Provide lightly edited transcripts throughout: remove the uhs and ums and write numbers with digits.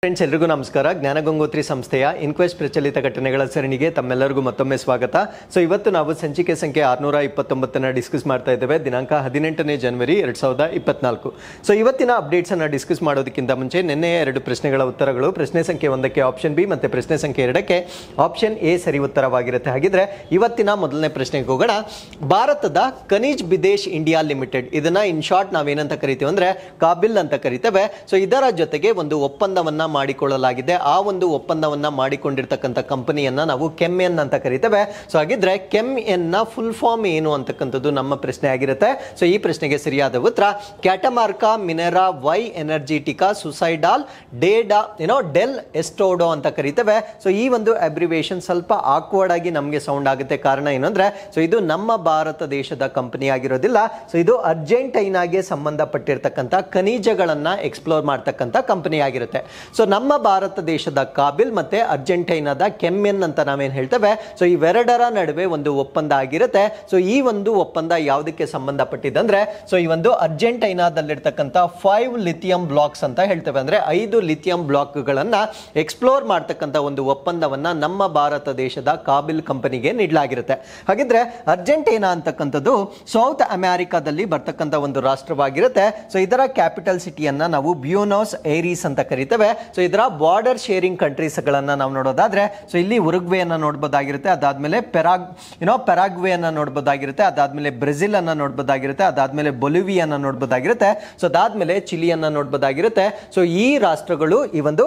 Friends ಎಲ್ಲರಿಗೂ ನಮಸ್ಕಾರ. ಜ್ಞಾನಗಂಗೋತ್ರಿ ಸಂಸ್ಥೆಯ ಇನ್ಕ್ವೆಸ್ಟ್ ಪ್ರಚಲಿತ ಘಟನೆಗಳ ಸರಣಿಗೆ ತಮ್ಮೆಲ್ಲರಿಗೂ ಮತ್ತೊಮ್ಮೆ ಸ್ವಾಗತ. ಸೊ ಇವತ್ತು ನಾವು ಸಂಚಿಕೆ ಸಂಖ್ಯೆ 629 ಡಿಸ್ಕಸ್ ಮಾಡ್ತಾ ಇದ್ದೇವೆ. ದಿನಾಂಕ 18ನೇ ಜನವರಿ 2024. ಸೊ ಇವತ್ತಿನ ಅಪ್ಡೇಟ್ಸ್ ಅನ್ನ ಡಿಸ್ಕಸ್ ಮಾಡೋದಕ್ಕಿಂತ ಮುಂಚೆ ನಿನ್ನೆಯ 2 ಪ್ರಶ್ನೆಗಳ ಉತ್ತರಗಳು, ಪ್ರಶ್ನೆ ಸಂಖ್ಯೆ 1ಕ್ಕೆ ಆಪ್ಷನ್ ಬಿ ಮತ್ತೆ ಪ್ರಶ್ನೆ ಸಂಖ್ಯೆ 2ಕ್ಕೆ ಆಪ್ಷನ್ ಎ ಸರಿ ಉತ್ತರವಾಗಿರುತ್ತೆ. ಹಾಗಿದ್ರೆ ಇವತ್ತಿನ ಮೊದಲನೇ ಪ್ರಶ್ನೆಗೆ ಹೋಗೋಣ. ಭಾರತದ ಖನಿಜ್ ಬಿದೇಶ್ ಇಂಡಿಯಾ ಲಿಮಿಟೆಡ್, ಇದನ್ನ ಇನ್ ಶಾರ್ಟ್ ನಾವೇನಂತ ಕರಿತೀವಿ ಅಂದ್ರೆ ಕಾಬಿಲ್ ಅಂತ ಕರಿತೇವೆ. ಸೊ ಇದರ ಜೊತೆಗೆ ಒಂದು ಒಪ್ಪಂದವನ್ನ ಮಾಡಿಕೊಳ್ಳಲಾಗಿದೆ. ಆ ಒಂದು ಒಪ್ಪಂದವನ್ನ ಮಾಡಿಕೊಂಡಿರ್ತಕ್ಕಂಥ ಕಂಪನಿಯನ್ನ ನಾವು ಕೆಮ್ಎನ್ ಅಂತ ಕರಿತೇವೆ. ಸೊ ಹಾಗಿದ್ರೆ ಕೆಮ್ಎನ್ ನ ಫುಲ್ ಫಾರ್ಮ್ ಏನು ಅಂತಕ್ಕಂಥದ್ದು ನಮ್ಮ ಪ್ರಶ್ನೆ ಆಗಿರುತ್ತೆ. ಸೊ ಈ ಪ್ರಶ್ನೆಗೆ ಸರಿಯಾದ ಉತ್ತರ ಕ್ಯಾಟಮಾರ್ಕಾ ಮಿನೆರಾ ವೈ ಎನರ್ಜಿಟಿಕಾ ಸುಸೈಡಾಲ್ ಡೆಲ್ ಎಸ್ಟೋಡೋ ಅಂತ ಕರಿತೇವೆ. ಸೊ ಈ ಒಂದು ಅಬ್ರಿವೇಶನ್ ಸ್ವಲ್ಪ ಆಕ್ವರ್ಡ್ ಆಗಿ ನಮಗೆ ಸೌಂಡ್ ಆಗುತ್ತೆ. ಕಾರಣ ಏನಂದ್ರೆ ಸೊ ಇದು ನಮ್ಮ ಭಾರತ ದೇಶದ ಕಂಪನಿ ಆಗಿರೋದಿಲ್ಲ. ಸೊ ಇದು ಅರ್ಜೆಂಟೈನಾಗೆ ಸಂಬಂಧಪಟ್ಟಿರ್ತಕ್ಕಂಥ ಖನಿಜಗಳನ್ನ ಎಕ್ಸ್ಪ್ಲೋರ್ ಮಾಡ್ತಕ್ಕಂಥ ಕಂಪನಿ ಆಗಿರುತ್ತೆ. ಸೊ ನಮ್ಮ ಭಾರತ ದೇಶದ ಕಾಬಿಲ್ ಮತ್ತೆ ಅರ್ಜೆಂಟೈನಾದ ಕೆಮ್ಎನ್ ಅಂತ ನಾವೇನ್ ಹೇಳ್ತೇವೆ. ಸೊ ಇವೆರಡರ ನಡುವೆ ಒಂದು ಒಪ್ಪಂದ ಆಗಿರುತ್ತೆ. ಸೊ ಈ ಒಂದು ಒಪ್ಪಂದ ಯಾವುದಕ್ಕೆ ಸಂಬಂಧಪಟ್ಟಿದ್ದಂದ್ರೆ ಸೊ ಈ ಒಂದು ಅರ್ಜೆಂಟೈನಾದಲ್ಲಿರ್ತಕ್ಕಂಥ 5 ಲಿಥಿಯಂ ಬ್ಲಾಕ್ಸ್ ಅಂತ ಹೇಳ್ತೇವೆ. ಅಂದ್ರೆ 5 ಲಿಥಿಯಂ ಬ್ಲಾಕ್ ಗಳನ್ನ ಎಕ್ಸ್ಪ್ಲೋರ್ ಮಾಡ್ತಕ್ಕಂಥ ಒಂದು ಒಪ್ಪಂದವನ್ನ ನಮ್ಮ ಭಾರತ ದೇಶದ ಕಾಬಿಲ್ ಕಂಪನಿಗೆ ನೀಡಲಾಗಿರುತ್ತೆ. ಹಾಗಿದ್ರೆ ಅರ್ಜೆಂಟೈನಾ ಅಂತಕ್ಕಂಥದ್ದು ಸೌತ್ ಅಮೆರಿಕಾದಲ್ಲಿ ಬರ್ತಕ್ಕಂಥ ಒಂದು ರಾಷ್ಟ್ರವಾಗಿರುತ್ತೆ. ಸೊ ಇದರ ಕ್ಯಾಪಿಟಲ್ ಸಿಟಿಯನ್ನ ನಾವು ಬ್ಯೂನೋಸ್ ಏರೀಸ್ ಅಂತ ಕರಿತೇವೆ. ಸೊ ಇದರ ಬಾರ್ಡರ್ ಶೇರಿಂಗ್ ಕಂಟ್ರೀಸ್ ಗಳನ್ನ ನಾವು ನೋಡೋದಾದ್ರೆ ಸೊ ಇಲ್ಲಿ ಉರುಗ್ವೆ ಅನ್ನ ನೋಡಬಹುದಾಗಿರುತ್ತೆ, ಅದಾದ್ಮೇಲೆ ಪೆರಾಗ್ವೆ ಅನ್ನ ನೋಡಬಹುದಾಗಿರುತ್ತೆ, ಅದಾದ್ಮೇಲೆ ಬ್ರೆಜಿಲ್ ಅನ್ನ ನೋಡಬಹುದಾಗಿರುತ್ತೆ, ಅದಾದ್ಮೇಲೆ ಬೊಲಿವಿಯಾ ನೋಡಬಹುದಾಗಿರುತ್ತೆ, ಸೊ ಅದಾದ್ಮೇಲೆ ಚಿಲಿಯನ್ನ ನೋಡಬಹುದಾಗಿರುತ್ತೆ. ಸೊ ಈ ರಾಷ್ಟ್ರಗಳು ಈ ಒಂದು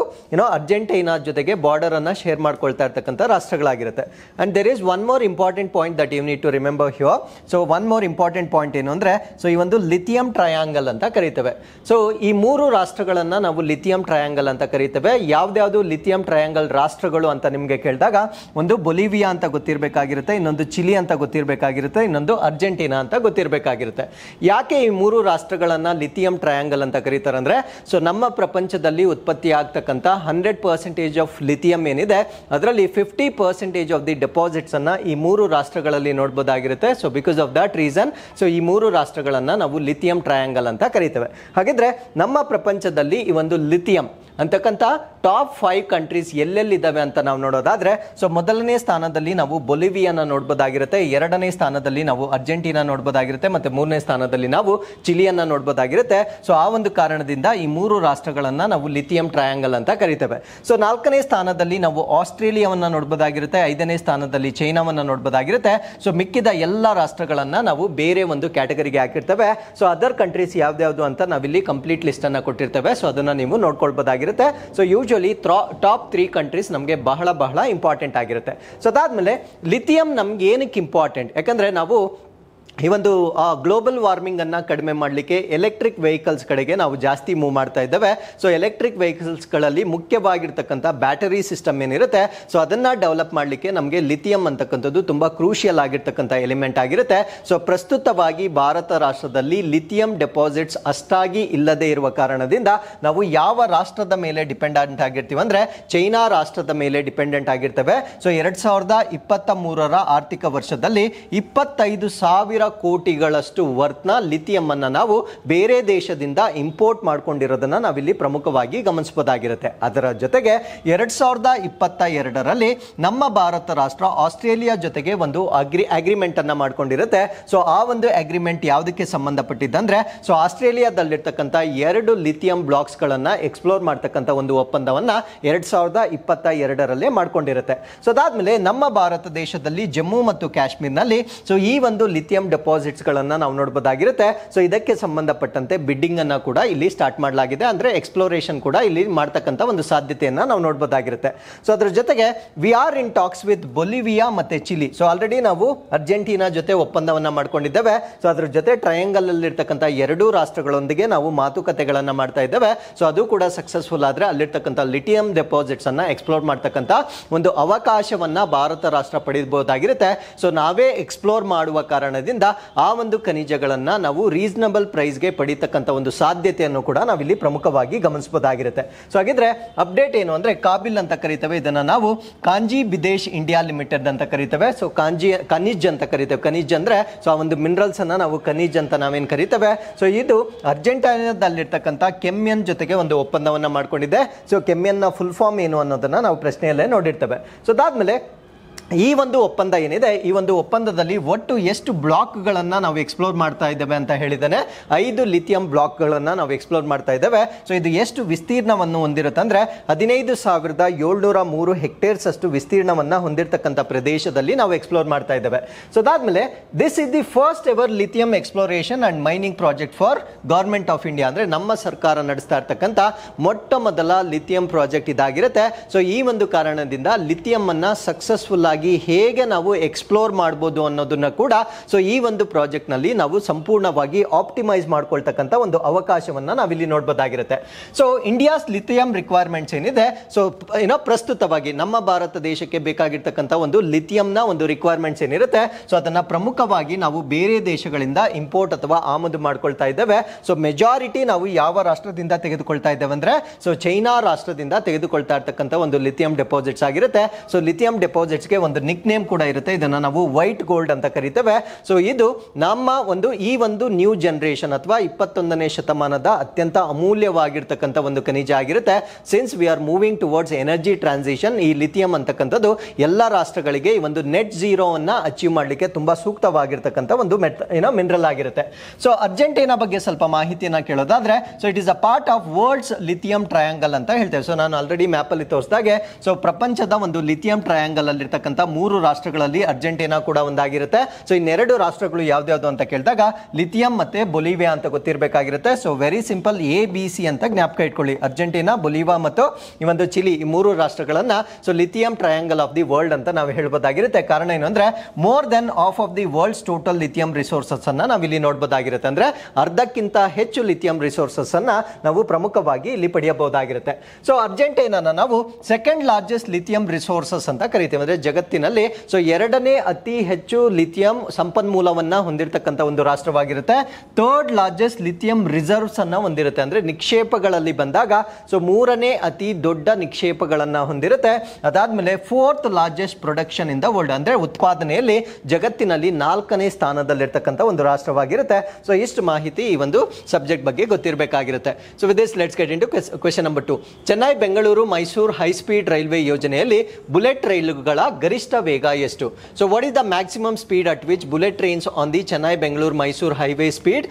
ಅರ್ಜೆಂಟೈನಾ ಜೊತೆಗೆ ಬಾರ್ಡರ್ ಅನ್ನ ಶೇರ್ ಮಾಡ್ಕೊಳ್ತಾ ಇರ್ತಕ್ಕಂಥ ರಾಷ್ಟ್ರಗಳಾಗಿರುತ್ತೆ. And there is one more important point that you need to remember here. So one more important point ಏನು ಅಂದ್ರೆ ಸೊ ಈ ಒಂದು ಲಿಥಿಯಂ ಟ್ರಯಾಂಗಲ್ ಅಂತ ಕರೀತೇವೆ. ಸೊ ಈ 3 ರಾಷ್ಟ್ರಗಳನ್ನ ನಾವು ಲಿಥಿಯಂ ಟ್ರಯಾಂಗಲ್ ಅಂತ ಕರೀತೇವೆ. ಯಾವ್ದಾವ್ದು ಲಿಥಿಯಂ ಟ್ರಯಾಂಗಲ್ ರಾಷ್ಟ್ರಗಳು ಅಂತ ನಿಮ್ಗೆ ಕೇಳಿದಾಗ ಒಂದು ಬೊಲಿವಿಯಾ ಅಂತ ಗೊತ್ತಿರಬೇಕಾಗಿರುತ್ತೆ, ಇನ್ನೊಂದು ಚಿಲಿ ಅಂತ ಗೊತ್ತಿರಬೇಕಾಗಿರುತ್ತೆ, ಇನ್ನೊಂದು ಅರ್ಜೆಂಟೀನಾ ಅಂತ ಗೊತ್ತಿರಬೇಕಾಗಿರುತ್ತೆ. ಯಾಕೆ ಈ 3 ರಾಷ್ಟ್ರಗಳನ್ನ ಲಿಥಿಯಂ ಟ್ರಯಾಂಗಲ್ ಅಂತ ಕರೀತಾರೆ ಅಂದ್ರೆ ಸೊ ನಮ್ಮ ಪ್ರಪಂಚದಲ್ಲಿ ಉತ್ಪತ್ತಿ ಆಗ್ತಕ್ಕಂಥ 100% ಆಫ್ ಲಿಥಿಯಂ ಏನಿದೆ ಅದರಲ್ಲಿ 50% ಆಫ್ ದಿ ಡೆಪಾಸಿಟ್ಸ್ ಅನ್ನ ಈ 3 ರಾಷ್ಟ್ರಗಳಲ್ಲಿ ನೋಡಬಹುದಾಗಿರುತ್ತೆ. So because of that reason so ಈ 3 ರಾಷ್ಟ್ರಗಳನ್ನ ನಾವು ಲಿಥಿಯಂ ಟ್ರಯಾಂಗಲ್ ಅಂತ ಕರೀತೇವೆ. ಹಾಗಿದ್ರೆ ನಮ್ಮ ಪ್ರಪಂಚದಲ್ಲಿ ಈ ಒಂದು ಲಿಥಿಯಂ ಅಂತಕ್ಕಂಥ ಟಾಪ್ 5 ಕಂಟ್ರೀಸ್ ಎಲ್ಲೆಲ್ಲಿದ್ದಾವೆ ಅಂತ ನಾವು ನೋಡೋದಾದ್ರೆ ಸೊ ಮೊದಲನೇ ಸ್ಥಾನದಲ್ಲಿ ನಾವು ಬೊಲಿವಿಯಾನ ನೋಡಬಹುದಾಗಿರುತ್ತೆ, 2ನೇ ಸ್ಥಾನದಲ್ಲಿ ನಾವು ಅರ್ಜೆಂಟೀನಾ ನೋಡಬಹುದಾಗಿರುತ್ತೆ, ಮತ್ತೆ 3ನೇ ಸ್ಥಾನದಲ್ಲಿ ನಾವು ಚಿಲಿಯನ್ನ ನೋಡಬಹುದಾಗಿರುತ್ತೆ. ಸೊ ಆ ಒಂದು ಕಾರಣದಿಂದ ಈ 3 ರಾಷ್ಟ್ರಗಳನ್ನ ನಾವು ಲಿಥಿಯಂ ಟ್ರಯಾಂಗಲ್ ಅಂತ ಕರಿತೇವೆ. ಸೊ 4ನೇ ಸ್ಥಾನದಲ್ಲಿ ನಾವು ಆಸ್ಟ್ರೇಲಿಯಾವನ್ನ ನೋಡಬಹುದಾಗಿರುತ್ತೆ, 5ನೇ ಸ್ಥಾನದಲ್ಲಿ ಚೈನಾವನ್ನ ನೋಡಬಹುದಾಗಿರುತ್ತೆ. ಸೊ ಮಿಕ್ಕಿದ ಎಲ್ಲ ರಾಷ್ಟ್ರಗಳನ್ನ ನಾವು ಬೇರೆ ಒಂದು ಕ್ಯಾಟಗರಿಗೆ ಹಾಕಿರ್ತೇವೆ. ಸೊ ಅದರ್ ಕಂಟ್ರೀಸ್ ಯಾವ್ದು ಅಂತ ನಾವಿಲ್ಲಿ ಕಂಪ್ಲೀಟ್ ಲಿಸ್ಟ್ ಅನ್ನ ಕೊಟ್ಟಿರ್ತೇವೆ. ಸೊ ಅದನ್ನ ನೀವು ನೋಡ್ಕೊಳ್ಬಹುದಾಗಿರುತ್ತೆ. ಸೊ ಯೂಶುವಲಿ ಟಾಪ್ 3 ಕಂಟ್ರೀಸ್ ನಮಗೆ ಬಹಳ ಇಂಪಾರ್ಟೆಂಟ್ ಆಗಿರುತ್ತೆ. ಸೊ ಅದಾದ್ಮೇಲೆ ಲಿಥಿಯಂ ನಮ್ಗೆ ಏನಕ್ಕೆ ಇಂಪಾರ್ಟೆಂಟ್, ಯಾಕಂದ್ರೆ ನಾವು ಈ ಒಂದು ಗ್ಲೋಬಲ್ ವಾರ್ಮಿಂಗ್ ಅನ್ನ ಕಡಿಮೆ ಮಾಡಲಿಕ್ಕೆ ಎಲೆಕ್ಟ್ರಿಕ್ ವೆಹಿಕಲ್ಸ್ ಕಡೆಗೆ ನಾವು ಜಾಸ್ತಿ ಮೂವ್ ಮಾಡ್ತಾ ಇದ್ದೇವೆ. ಸೊ ಎಲೆಕ್ಟ್ರಿಕ್ ವೆಹಿಕಲ್ಸ್ ಗಳಲ್ಲಿ ಮುಖ್ಯವಾಗಿರ್ತಕ್ಕಂಥ ಬ್ಯಾಟರಿ ಸಿಸ್ಟಮ್ ಏನಿರುತ್ತೆ ಸೊ ಅದನ್ನ ಡೆವಲಪ್ ಮಾಡಲಿಕ್ಕೆ ನಮಗೆ ಲಿಥಿಯಂ ಅಂತಕ್ಕಂಥದ್ದು ತುಂಬಾ ಕ್ರೂಷಿಯಲ್ ಆಗಿರ್ತಕ್ಕಂಥ ಎಲಿಮೆಂಟ್ ಆಗಿರುತ್ತೆ. ಸೊ ಪ್ರಸ್ತುತವಾಗಿ ಭಾರತ ರಾಷ್ಟ್ರದಲ್ಲಿ ಲಿಥಿಯಂ ಡೆಪಾಸಿಟ್ಸ್ ಅಷ್ಟಾಗಿ ಇಲ್ಲದೆ ಇರುವ ಕಾರಣದಿಂದ ನಾವು ಯಾವ ರಾಷ್ಟ್ರದ ಮೇಲೆ ಡಿಪೆಂಡೆಂಟ್ ಆಗಿರ್ತೀವಿ ಅಂದ್ರೆ ಚೈನಾ ರಾಷ್ಟ್ರದ ಮೇಲೆ ಡಿಪೆಂಡೆಂಟ್ ಆಗಿರ್ತೇವೆ. ಸೊ 2023ರ ಆರ್ಥಿಕ ವರ್ಷದಲ್ಲಿ 25,000 ಕೋಟಿಗಳಷ್ಟು ವರ್ತ್ನ ಲಿಥಿಯಂ ಅನ್ನ ನಾವು ಬೇರೆ ದೇಶದಿಂದ ಇಂಪೋರ್ಟ್ ಮಾಡ್ಕೊಂಡಿರೋದನ್ನ ನಾವಿಲ್ಲಿ ಪ್ರಮುಖವಾಗಿ ಗಮನಿಸಬಹುದಾಗಿರುತ್ತೆ. ಅದರ ಜೊತೆಗೆ 2022ರಲ್ಲಿ ನಮ್ಮ ಭಾರತ ರಾಷ್ಟ್ರ ಆಸ್ಟ್ರೇಲಿಯಾ ಜೊತೆಗೆ ಒಂದು ಅಗ್ರಿಮೆಂಟ್ ಅನ್ನ ಮಾಡ್ಕೊಂಡಿರುತ್ತೆ. ಸೊ ಆ ಒಂದು ಅಗ್ರಿಮೆಂಟ್ ಯಾವುದಕ್ಕೆ ಸಂಬಂಧಪಟ್ಟಿದ್ದಂದ್ರೆ ಸೊ ಆಸ್ಟ್ರೇಲಿಯಾದಲ್ಲಿರ್ತಕ್ಕಂಥ 2 ಲಿಥಿಯಂ ಬ್ಲಾಕ್ಸ್ ಗಳನ್ನ ಎಕ್ಸ್ಪ್ಲೋರ್ ಮಾಡ್ತಕ್ಕಂಥ ಒಂದು ಒಪ್ಪಂದವನ್ನ 2022ರಲ್ಲೇ ಮಾಡ್ಕೊಂಡಿರುತ್ತೆ. ಸೊ ಅದಾದ್ಮೇಲೆ ನಮ್ಮ ಭಾರತ ದೇಶದಲ್ಲಿ ಜಮ್ಮು ಮತ್ತು ಕಾಶ್ಮೀರ್ನಲ್ಲಿ ಸೊ ಈ ಒಂದು ಲಿಥಿಯಂ ಡೆಪಾಸಿಟ್ಸ್ ಗಳನ್ನ ನಾವು ನೋಡಬಹುದಾಗಿರುತ್ತೆ. ಸೊ ಇದಕ್ಕೆ ಸಂಬಂಧಪಟ್ಟಂತೆ ಬಿಡ್ಡಿಂಗ್ ಅನ್ನ ಕೂಡ ಇಲ್ಲಿ ಸ್ಟಾರ್ಟ್ ಮಾಡಲಾಗಿದೆ, ಅಂದ್ರೆ ಎಕ್ಸ್ಪ್ಲೋರೇಷನ್ ಕೂಡ ಇಲ್ಲಿ ಮಾಡ್ತಕ್ಕಂಥ ಒಂದು ಸಾಧ್ಯತೆಯನ್ನ ನಾವು ನೋಡಬಹುದಾಗಿರುತ್ತೆ. ಸೊ ಅದ್ರ ಜೊತೆಗೆ we are in talks with Bolivia ಮತ್ತೆ ಚಿಲಿ. ಸೊ ಆಲ್ರೆಡಿ ನಾವು ಅರ್ಜೆಂಟೀನಾ ಜೊತೆ ಒಪ್ಪಂದವನ್ನ ಮಾಡ್ಕೊಂಡಿದ್ದೇವೆ. ಸೊ ಅದ್ರ ಜೊತೆ ಟ್ರಯಾಂಗಲ್ ಅಲ್ಲಿ ಇರ್ತಕ್ಕಂಥ 2 ರಾಷ್ಟ್ರಗಳೊಂದಿಗೆ ನಾವು ಮಾತುಕತೆಗಳನ್ನ ಮಾಡ್ತಾ ಇದ್ದೇವೆ. ಸೊ ಅದು ಕೂಡ ಸಕ್ಸಸ್ಫುಲ್ ಆದ್ರೆ ಅಲ್ಲಿರ್ತಕ್ಕಂಥ ಲಿಥಿಯಂ ಡೆಪಾಸಿಟ್ಸ್ ಅನ್ನ ಎಕ್ಸ್ಪ್ಲೋರ್ ಮಾಡ್ತಕ್ಕಂಥ ಒಂದು ಅವಕಾಶವನ್ನ ಭಾರತ ರಾಷ್ಟ್ರ ಪಡೆಯಬಹುದಾಗಿರುತ್ತೆ. ಸೊ ನಾವೇ ಎಕ್ಸ್ಪ್ಲೋರ್ ಮಾಡುವ ಕಾರಣದಿಂದ ಆ ಒಂದು ಖನಿಜಗಳನ್ನ ನಾವು ರೀಸನಬಲ್ ಪ್ರೈಸ್ಗೆ ಪಡಿತಕ್ಕಂಥ ಒಂದು ಸಾಧ್ಯತೆಯನ್ನು ಕೂಡ ನಾವಿಲ್ಲಿ ಪ್ರಮುಖವಾಗಿ ಗಮನಿಸಬಹುದಾಗಿರುತ್ತೆ. ಸೊ ಹಾಗಿದ್ರೆ ಅಪ್ಡೇಟ್ ಏನು ಅಂದ್ರೆ ಕಾಬಿಲ್ ಅಂತ ಕರೀತೇವೆ, ಇದನ್ನ ನಾವು ಕಾಂಜಿ ಬಿದೇಶ್ ಇಂಡಿಯಾ ಲಿಮಿಟೆಡ್ ಅಂತ ಕರೀತೇವೆ. ಸೊ ಖನಿಜ್ ಅಂತ ಕರೀತೇವೆ. ಖನಿಜ್ ಅಂದ್ರೆ ಸೊ ಆ ಒಂದು ಮಿನರಲ್ಸ್ ಅನ್ನ ನಾವು ಖನಿಜ್ ಅಂತ ನಾವೇನ್ ಕರೀತೇವೆ. ಸೊ ಇದು ಅರ್ಜೆಂಟೈನಾದಲ್ಲಿರ್ತಕ್ಕಂಥ ಕೆಮ್ಯನ್ ಜೊತೆಗೆ ಒಂದು ಒಪ್ಪಂದವನ್ನ ಮಾಡ್ಕೊಂಡಿದೆ. ಸೊ ಕೆಮ್ಯನ್ ನ ಫುಲ್ ಫಾರ್ಮ್ ಏನು ಅನ್ನೋದನ್ನ ನಾವು ಪ್ರಶ್ನೆಯಲ್ಲೇ ನೋಡಿರ್ತೇವೆ. ಸೊ ಅದಾದ್ಮೇಲೆ ಈ ಒಂದು ಒಪ್ಪಂದ ಏನಿದೆ, ಈ ಒಂದು ಒಪ್ಪಂದದಲ್ಲಿ ಒಟ್ಟು ಎಷ್ಟು ಬ್ಲಾಕ್ಗಳನ್ನು ನಾವು ಎಕ್ಸ್ಪ್ಲೋರ್ ಮಾಡ್ತಾ ಇದ್ದೇವೆ ಅಂತ ಹೇಳಿದ್ದೇನೆ. 5 ಲಿಥಿಯಂ ಬ್ಲಾಕ್ಗಳನ್ನು ನಾವು ಎಕ್ಸ್ಪ್ಲೋರ್ ಮಾಡ್ತಾ ಇದ್ದೇವೆ. ಸೊ ಇದು ಎಷ್ಟು ವಿಸ್ತೀರ್ಣವನ್ನು ಹೊಂದಿರುತ್ತೆ ಅಂದ್ರೆ 15,703 ಹೆಕ್ಟೇರ್ಸ್ ಅಷ್ಟು ವಿಸ್ತೀರ್ಣವನ್ನು ಹೊಂದಿರತಕ್ಕಂಥ ಪ್ರದೇಶದಲ್ಲಿ ನಾವು ಎಕ್ಸ್ಪ್ಲೋರ್ ಮಾಡ್ತಾ ಇದ್ದೇವೆ. ಸೊ ಅದಾದ್ಮೇಲೆ this is the first ever lithium exploration and mining project for government of India. ಅಂದ್ರೆ ನಮ್ಮ ಸರ್ಕಾರ ನಡೆಸ್ತಾ ಇರ್ತಕ್ಕಂಥ ಮೊಟ್ಟ ಮೊದಲ ಲಿಥಿಯಂ ಪ್ರಾಜೆಕ್ಟ್ ಇದಾಗಿರುತ್ತೆ. ಸೊ ಈ ಒಂದು ಕಾರಣದಿಂದ ಲಿಥಿಯಂ ಅನ್ನ ಸಕ್ಸಸ್ಫುಲ್ ಆಗಿ ಹೇಗೆ ನಾವು ಎಕ್ಸ್ಪ್ಲೋರ್ ಮಾಡಬಹುದು ಅನ್ನೋದನ್ನ ಕೂಡ ಸೊ ಈ ಒಂದು ಪ್ರಾಜೆಕ್ಟ್ ನಲ್ಲಿ ನಾವು ಸಂಪೂರ್ಣವಾಗಿ ಆಪ್ಟಿಮೈಸ್ ಮಾಡ್ಕೊಳ್ತಕ್ಕಂಥ ಒಂದು ಅವಕಾಶವನ್ನ ನಾವಿಲ್ಲಿ ನೋಡಬಹುದಾಗಿರುತ್ತೆ. ಸೊ ಇಂಡಿಯಾಸ್ ಲಿಥಿಯಂ ರಿಕ್ವೈರ್ಮೆಂಟ್ಸ್ ಏನಿದೆ, ಸೊ ಪ್ರಸ್ತುತವಾಗಿ ನಮ್ಮ ಭಾರತ ದೇಶಕ್ಕೆ ಬೇಕಾಗಿರ್ತಕ್ಕಂಥ ಒಂದು ಲಿಥಿಯಂನ ಒಂದು ರಿಕ್ವೈರ್ಮೆಂಟ್ಸ್ ಏನಿರುತ್ತೆ, ಸೊ ಅದನ್ನ ಪ್ರಮುಖವಾಗಿ ನಾವು ಬೇರೆ ದೇಶಗಳಿಂದ ಇಂಪೋರ್ಟ್ ಅಥವಾ ಆಮದು ಮಾಡ್ಕೊಳ್ತಾ ಇದ್ದೇವೆ. ಸೊ ಮೆಜಾರಿಟಿ ನಾವು ಯಾವ ರಾಷ್ಟ್ರದಿಂದ ತೆಗೆದುಕೊಳ್ತಾ ಇದ್ದೇವೆ ಅಂದ್ರೆ ಸೊ ಚೈನಾ ರಾಷ್ಟ್ರದಿಂದ ತೆಗೆದುಕೊಳ್ತಾ ಇರ್ತಕ್ಕಂಥ ಒಂದು ಲಿಥಿಯಂ ಡೆಪಾಸಿಟ್ಸ್ ಆಗಿರುತ್ತೆ. ಸೊ ಲಿಥಿಯಂ ಡೆಪಾಸಿಟ್ಸ್ಗೆ ಒಂದು ನಿಕ್ ನೇಮ್ ಕೂಡ ಇರುತ್ತೆ, ಇದನ್ನ ನಾವು ವೈಟ್ ಗೋಲ್ಡ್ ಅಂತ ಕರಿತೇವೆ. ಸೊ ಇದು ನಮ್ಮ ಈ ಒಂದು ನ್ಯೂ ಜನರೇಷನ್ ಅಥವಾ 21ನೇ ಶತಮಾನದ ಅತ್ಯಂತ ಅಮೂಲ್ಯವಾಗಿರ್ತಕ್ಕಂಥ ಒಂದು ಖನಿಜ ಆಗಿರುತ್ತೆ. Since we are moving towards energy transition, ಈ ಲಿಥಿಯಂ ಅಂತಕ್ಕಂಥದ್ದು ಎಲ್ಲ ರಾಷ್ಟ್ರಗಳಿಗೆ ಈ ಒಂದು ನೆಟ್ ಝೀರೋ ಅನ್ನ ಅಚೀವ್ ಮಾಡಲಿಕ್ಕೆ ತುಂಬಾ ಸೂಕ್ತವಾಗಿರ್ತಕ್ಕಂಥ ಒಂದು ಮಿನರಲ್ ಆಗಿರುತ್ತೆ. ಸೊ ಅರ್ಜೆಂಟೈನಾ ಬಗ್ಗೆ ಸ್ವಲ್ಪ ಮಾಹಿತಿಯನ್ನ ಕೇಳೋದಾದ್ರೆ, so it is a part of world's lithium triangle ಅಂತ ಹೇಳ್ತೇವೆ. ಸೊ ನಾನು ಆಲ್ರೆಡಿ ಮ್ಯಾಪ್ ಅಲ್ಲಿ ತೋರಿಸಿದಾಗೆ ಸೊ ಪ್ರಪಂಚದ ಒಂದು ಲಿಥಿಯಂ ಟ್ರಯಾಂಗಲ್ ಅಲ್ಲಿ ಇರ್ತಕ್ಕಂಥ 3 ರಾಷ್ಟ್ರಗಳಲ್ಲಿ ಅರ್ಜೆಂಟೈನಾ ಕೂಡ ಒಂದಾಗಿರುತ್ತೆ. ಸೊ ಇನ್ನೆರಡು ರಾಷ್ಟ್ರಗಳು ಯಾವ್ದು ಅಂತ ಕೇಳಿದಾಗ ಲಿಥಿಯಂ ಮತ್ತೆ ಬೊಲಿವಿಯಾ ಅಂತ ಗೊತ್ತಿರಬೇಕಾಗಿರುತ್ತೆ. ಸೊ ವೆರಿ ಸಿಂಪಲ್, ABC ಅಂತ ಜ್ಞಾಪಕ ಇಟ್ಕೊಳ್ಳಿ. ಅರ್ಜೆಂಟೈನಾ, ಬೊಲಿವಿಯಾ ಮತ್ತು ಈ ಒಂದು ಚಿಲಿ, ಈ 3 ರಾಷ್ಟ್ರಗಳನ್ನ so lithium triangle of the world ಅಂತ ನಾವು ಹೇಳ್ಬೋದಾಗಿರುತ್ತೆ. ಕಾರಣ ಏನು ಅಂದ್ರೆ more than of of the world's total lithium resources ಅನ್ನ ನಾವು ಇಲ್ಲಿ ನೋಡಬಹುದಾಗಿರುತ್ತೆ. ಅಂದ್ರೆ ಅರ್ಧಕ್ಕಿಂತ ಹೆಚ್ಚು ಲಿಥಿಯಂ ರಿಸೋರ್ಸಸ್ ಅನ್ನ ನಾವು ಪ್ರಮುಖವಾಗಿ ಇಲ್ಲಿ ಪಡೆಯಬಹುದಾಗಿರುತ್ತೆ. ಸೊ ಅರ್ಜೆಂಟೈನಾನ ನಾವು ಸೆಕೆಂಡ್ ಲಾರ್ಜೆಸ್ಟ್ ಲಿಥಿಯಂ ರಿಸೋರ್ಸಸ್ ಅಂತ ಕರಿತೇವೆ. ಅಂದ್ರೆ ಜಗತ್ತಿನಲ್ಲಿ ಸೊ 2ನೇ ಅತಿ ಹೆಚ್ಚು ಲಿಥಿಯಂ ಸಂಪನ್ಮೂಲವನ್ನ ಹೊಂದಿರತಕ್ಕಂಥ ಒಂದು ರಾಷ್ಟ್ರವಾಗಿರುತ್ತೆ. 3rd ಲಾರ್ಜೆಸ್ಟ್ ಲಿಥಿಯಂ ರಿಸರ್ವ್ಸ್ ಅನ್ನ ಹೊಂದಿರುತ್ತೆ. ಅಂದ್ರೆ ನಿಕ್ಷೇಪಗಳಲ್ಲಿ ಬಂದಾಗ ಸೊ 3ನೇ ಅತಿ ದೊಡ್ಡ ನಿಕ್ಷೇಪಗಳನ್ನ ಹೊಂದಿರುತ್ತೆ. ಅದಾದ್ಮೇಲೆ 4th largest production in the world, ಅಂದ್ರೆ ಉತ್ಪಾದನೆಯಲ್ಲಿ ಜಗತ್ತಿನಲ್ಲಿ 4ನೇ ಸ್ಥಾನದಲ್ಲಿರ್ತಕ್ಕಂಥ ಒಂದು ರಾಷ್ಟ್ರವಾಗಿರುತ್ತೆ. ಸೊ ಇಷ್ಟು ಮಾಹಿತಿ ಈ ಒಂದು ಸಬ್ಜೆಕ್ಟ್ ಬಗ್ಗೆ ಗೊತ್ತಿರಬೇಕಾಗಿರುತ್ತೆ. So with this let's get into question number 2. Chennai Bengaluru Mysuru high speed railway ಯೋಜನೆಯಲ್ಲಿ ಬುಲೆಟ್ ರೈಲುಗಳ ಗರಿಷ್ಠ ವೇಗ ಎಷ್ಟು? So what is the maximum speed at which bullet trains on the Chennai Bengaluru Mysuru highway speed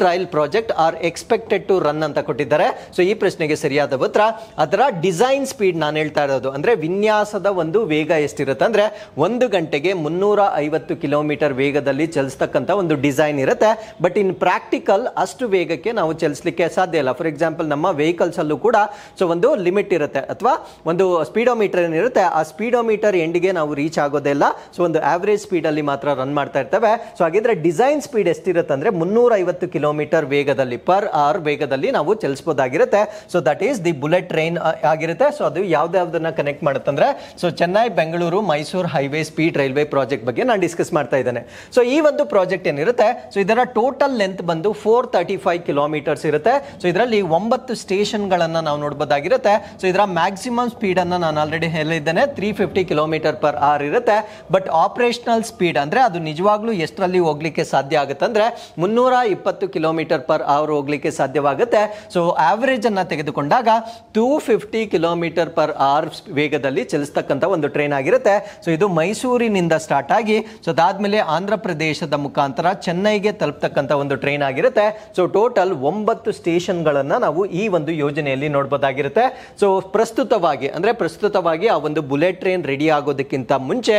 trial project are expected to run ಅಂತ ಕೊಟ್ಟಿದ್ದಾರೆ. So ಈ ಪ್ರಶ್ನೆಗೆ ಸರಿಯಾದ ಉತ್ತರ ಅದರ ಡಿಸೈನ್ ಸ್ಪೀಡ್ ನಾನು ಹೇಳ್ತಾ ಇರೋದು. ಅಂದ್ರೆ ವಿನ್ಯಾಸದ ಒಂದು ವೇಗ ಎಷ್ಟಿರುತ್ತೆ ಅಂದ್ರೆ 1 ಗಂಟೆಗೆ 350 ಕಿಲೋಮೀಟರ್ ವೇಗದಲ್ಲಿ ಚಲಿಸ್ತಕ್ಕಂಥ ಒಂದು ಡಿಸೈನ್ ಇರುತ್ತೆ. ಬಟ್ ಇನ್ ಪ್ರಾಕ್ಟಿಕಲ್ ಅಷ್ಟು ವೇಗಕ್ಕೆ ನಾವು ಚಲಿಸಲಿಕ್ಕೆ ಸಾಧ್ಯ ಇಲ್ಲ. ಫಾರ್ ಎಕ್ಸಾಂಪಲ್ ನಮ್ಮ ವೆಹಿಕಲ್ಸ್ ಅಲ್ಲೂ ಕೂಡ ಸೊ ಒಂದು ಲಿಮಿಟ್ ಇರುತ್ತೆ, ಅಥವಾ ಒಂದು ಸ್ಪೀಡೋಮೀಟರ್ ಏನಿರುತ್ತೆ ಆ ಸ್ಪೀಡೋಮೀಟರ್ ಎಂಡಿಗೆ ನಾವು ರೀಚ್ ಆಗೋದಿಲ್ಲ. ಸೊ ಒಂದು ಆವರೇಜ್ ಸ್ಪೀಡ್ ಅಲ್ಲಿ ಮಾತ್ರ ರನ್ ಮಾಡ್ತಾ ಇರ್ತೇವೆ. ಸೊ ಹಾಗಿದ್ರೆ ಡಿಸೈನ್ ಸ್ಪೀಡ್ ಎಷ್ಟಿರುತ್ತೆ ಅಂದ್ರೆ 350 ಕಿಲೋಮೀಟರ್ ವೇಗದಲ್ಲಿ ಪರ್ ಅವರ್ ವೇಗದಲ್ಲಿ ನಾವು ಚಲಿಸಬಹುದಾಗಿರುತ್ತೆ. So that is the bullet train ಆಗಿರುತ್ತೆ. ಸೊ ಅದು ಯಾವ್ದಾವ್ದನ್ನ ಕನೆಕ್ಟ್ ಮಾಡುತ್ತೆ ಅಂದ್ರೆ so Chennai Bengaluru Mysuru highway speed railway project ಬಗ್ಗೆ ನಾನು ಡಿಸ್ಕಸ್ ಮಾಡ್ತಾ ಇದ್ದೇನೆ. ಸೊ ಈ ಒಂದು ಪ್ರಾಜೆಕ್ಟ್ ಏನಿರುತ್ತೆ ಸೊ ಇದರ ಟೋಟಲ್ ಲೆಂತ್ ಬಂದು 435 ಕಿಲೋಮೀಟರ್ಸ್ ಇರುತ್ತೆ. ಸೊ ಇದರಲ್ಲಿ 9 ಸ್ಟೇಷನ್ ಗಳನ್ನ ನಾವು ನೋಡಬಹುದಾಗಿರುತ್ತೆ. ಸೊ ಇದರ ಮ್ಯಾಕ್ಸಿಮಮ್ ಸ್ಪೀಡ್ ಅನ್ನ ನಾನು ಆಲ್ರೆಡಿ ಹೇಳಿದ್ದೇನೆ, 350 ಕಿಲೋಮೀಟರ್ ಪರ್ ಅವರ್ ಇರುತ್ತೆ. ಬಟ್ ಆಪರೇಷನಲ್ ಸ್ಪೀಡ್ ಅಂದ್ರೆ ಅದು ನಿಜವಾಗ್ಲೂ ಎಷ್ಟರಲ್ಲಿ ಹೋಗ್ಲಿಕ್ಕೆ ಸಾಧ್ಯ ಆಗುತ್ತೆ ಅಂದ್ರೆ 320 ಕಿಲೋಮೀಟರ್ ಪರ್ ಅವರ್ ಹೋಗ್ಲಿಕ್ಕೆ ಸಾಧ್ಯವಾಗುತ್ತೆ. ಸೊ ಆವರೇಜ್ ಅನ್ನ ತೆಗೆದುಕೊಂಡಾಗ 250 ಕಿಲೋಮೀಟರ್ ಪರ್ ಅವರ್ ವೇಗದಲ್ಲಿ ಚಲಿಸ್ತಕ್ಕಂಥ ಒಂದು ಟ್ರೈನ್ ಆಗಿರುತ್ತೆ. ಸೊ ಇದು ಮೈಸೂರಿನಿಂದ ಸ್ಟಾರ್ಟ್ ಆಗಿ ಸೊ ಅದಾದ್ಮೇಲೆ ಆಂಧ್ರ ಪ್ರದೇಶದ ಮುಖಾಂತರ ಚೆನ್ನೈಗೆ ತಲುಪತಕ್ಕಂಥ ಒಂದು ಟ್ರೈನ್ ಆಗಿರುತ್ತೆ. ಸೊ ಟೋಟಲ್ 9 ಸ್ಟೇಷನ್ ಗಳನ್ನ ನಾವು ಈ ಒಂದು ಯೋಜನೆಯಲ್ಲಿ ನೋಡಬಹುದಾಗಿರುತ್ತೆ. ಸೊ ಪ್ರಸ್ತುತವಾಗಿ ಆ ಒಂದು ಬುಲೆಟ್ ಟ್ರೈನ್ ರೆಡಿ ಆಗೋದಕ್ಕಿಂತ ಮುಂಚೆ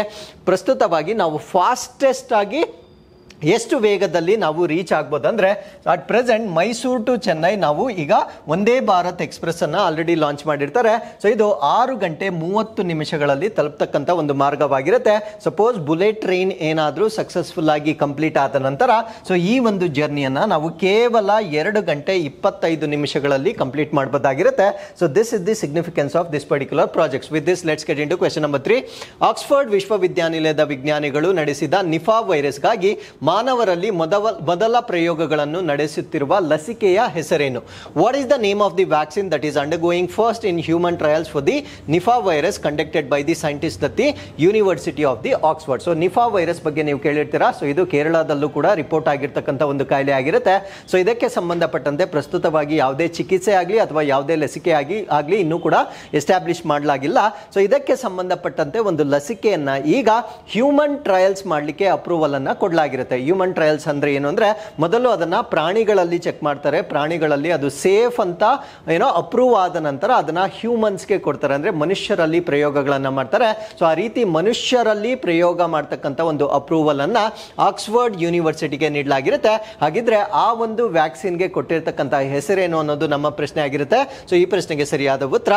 ಪ್ರಸ್ತುತವಾಗಿ ನಾವು ಫಾಸ್ಟೆಸ್ಟ್ ಆಗಿ ಎಷ್ಟು ವೇಗದಲ್ಲಿ ನಾವು ರೀಚ್ ಆಗ್ಬೋದು ಅಂದ್ರೆ at present Mysuru to Chennai ನಾವು ಈಗ ವಂದೇ ಭಾರತ್ ಎಕ್ಸ್ಪ್ರೆಸ್ ಅನ್ನ ಆಲ್ರೆಡಿ ಲಾಂಚ್ ಮಾಡಿರ್ತಾರೆ. ಸೊ ಇದು 6 ಗಂಟೆ 30 ನಿಮಿಷಗಳಲ್ಲಿ ತಲುಪತಕ್ಕಂಥ ಒಂದು ಮಾರ್ಗವಾಗಿರುತ್ತೆ. ಸಪೋಸ್ ಬುಲೆಟ್ ಟ್ರೈನ್ ಏನಾದರೂ ಸಕ್ಸಸ್ಫುಲ್ ಆಗಿ ಕಂಪ್ಲೀಟ್ ಆದ ನಂತರ ಸೊ ಈ ಒಂದು ಜರ್ನಿಯನ್ನ ನಾವು ಕೇವಲ 2 ಗಂಟೆ 25 ನಿಮಿಷಗಳಲ್ಲಿ ಕಂಪ್ಲೀಟ್ ಮಾಡಬಹುದಾಗಿರುತ್ತೆ. So this is the significance of this particular projects. With this let's get into question number 3. Oxford ವಿಶ್ವವಿದ್ಯಾನಿಲಯದ ವಿಜ್ಞಾನಿಗಳು ನಡೆಸಿದ ನಿಫಾ ವೈರಸ್ಗಾಗಿ ಮಾನವರಲ್ಲಿ ಮೊದಲ ಪ್ರಯೋಗಗಳನ್ನು ನಡೆಸುತ್ತಿರುವ ಲಸಿಕೆಯ ಹೆಸರೇನು? What is the name of the vaccine that is undergoing first in human trials for the Nipah virus conducted by the scientist at the university of the Oxford. So Nipah virus ಬಗ್ಗೆ ನೀವು ಕೇಳಿರ್ತೀರಾ. So ಇದು ಕೇರಳದಲ್ಲೂ ಕೂಡ report ಆಗಿರ್ತಕ್ಕಂಥ ಒಂದು ಕಾಯಿಲೆ ಆಗಿರುತ್ತೆ. So ಇದಕ್ಕೆ ಸಂಬಂಧಪಟ್ಟಂತೆ ಪ್ರಸ್ತುತವಾಗಿ ಯಾವುದೇ ಚಿಕಿತ್ಸೆ ಆಗಲಿ ಅಥವಾ ಯಾವುದೇ ಲಸಿಕೆ ಆಗಲಿ ಇನ್ನೂ ಕೂಡ ಎಸ್ಟಾಬ್ಲಿಷ್ ಮಾಡಲಾಗಿಲ್ಲ. ಸೊ ಇದಕ್ಕೆ ಸಂಬಂಧಪಟ್ಟಂತೆ ಒಂದು ಲಸಿಕೆಯನ್ನ ಈಗ ಹ್ಯೂಮನ್ ಟ್ರಯಲ್ಸ್ ಮಾಡಲಿಕ್ಕೆ ಅಪ್ರೂವಲ್ ಅನ್ನ ಕೊಡಲಾಗಿರುತ್ತೆ. ಹ್ಯೂಮನ್ ಟ್ರಯಲ್ಸ್ ಅಂದ್ರೆ ಏನು ಅಂದ್ರೆ ಮೊದಲು ಅದನ್ನ ಪ್ರಾಣಿಗಳಲ್ಲಿ ಚೆಕ್ ಮಾಡ್ತಾರೆ. ಪ್ರಾಣಿಗಳಲ್ಲಿ ಅದು ಸೇಫ್ ಅಂತ ಅಪ್ರೂವ್ ಆದ ನಂತರ ಅದನ್ನ ಹ್ಯೂಮನ್ಸ್ಗೆ ಕೊಡ್ತಾರೆ, ಅಂದ್ರೆ ಮನುಷ್ಯರಲ್ಲಿ ಪ್ರಯೋಗಗಳನ್ನ ಮಾಡ್ತಾರೆ. ಸೊ ಆ ರೀತಿ ಮನುಷ್ಯರಲ್ಲಿ ಪ್ರಯೋಗ ಮಾಡ್ತಕ್ಕಂಥ ಒಂದು ಅಪ್ರೂವಲ್ ಅನ್ನ ಆಕ್ಸ್ಫರ್ಡ್ ಯೂನಿವರ್ಸಿಟಿಗೆ ನೀಡಲಾಗಿರುತ್ತೆ. ಹಾಗಿದ್ರೆ ಆ ಒಂದು ವ್ಯಾಕ್ಸಿನ್ಗೆ ಕೊಟ್ಟಿರ್ತಕ್ಕಂಥ ಹೆಸರೇನು ಅನ್ನೋದು ನಮ್ಮ ಪ್ರಶ್ನೆ ಆಗಿರುತ್ತೆ. ಸೊ ಈ ಪ್ರಶ್ನೆಗೆ ಸರಿಯಾದ ಉತ್ತರ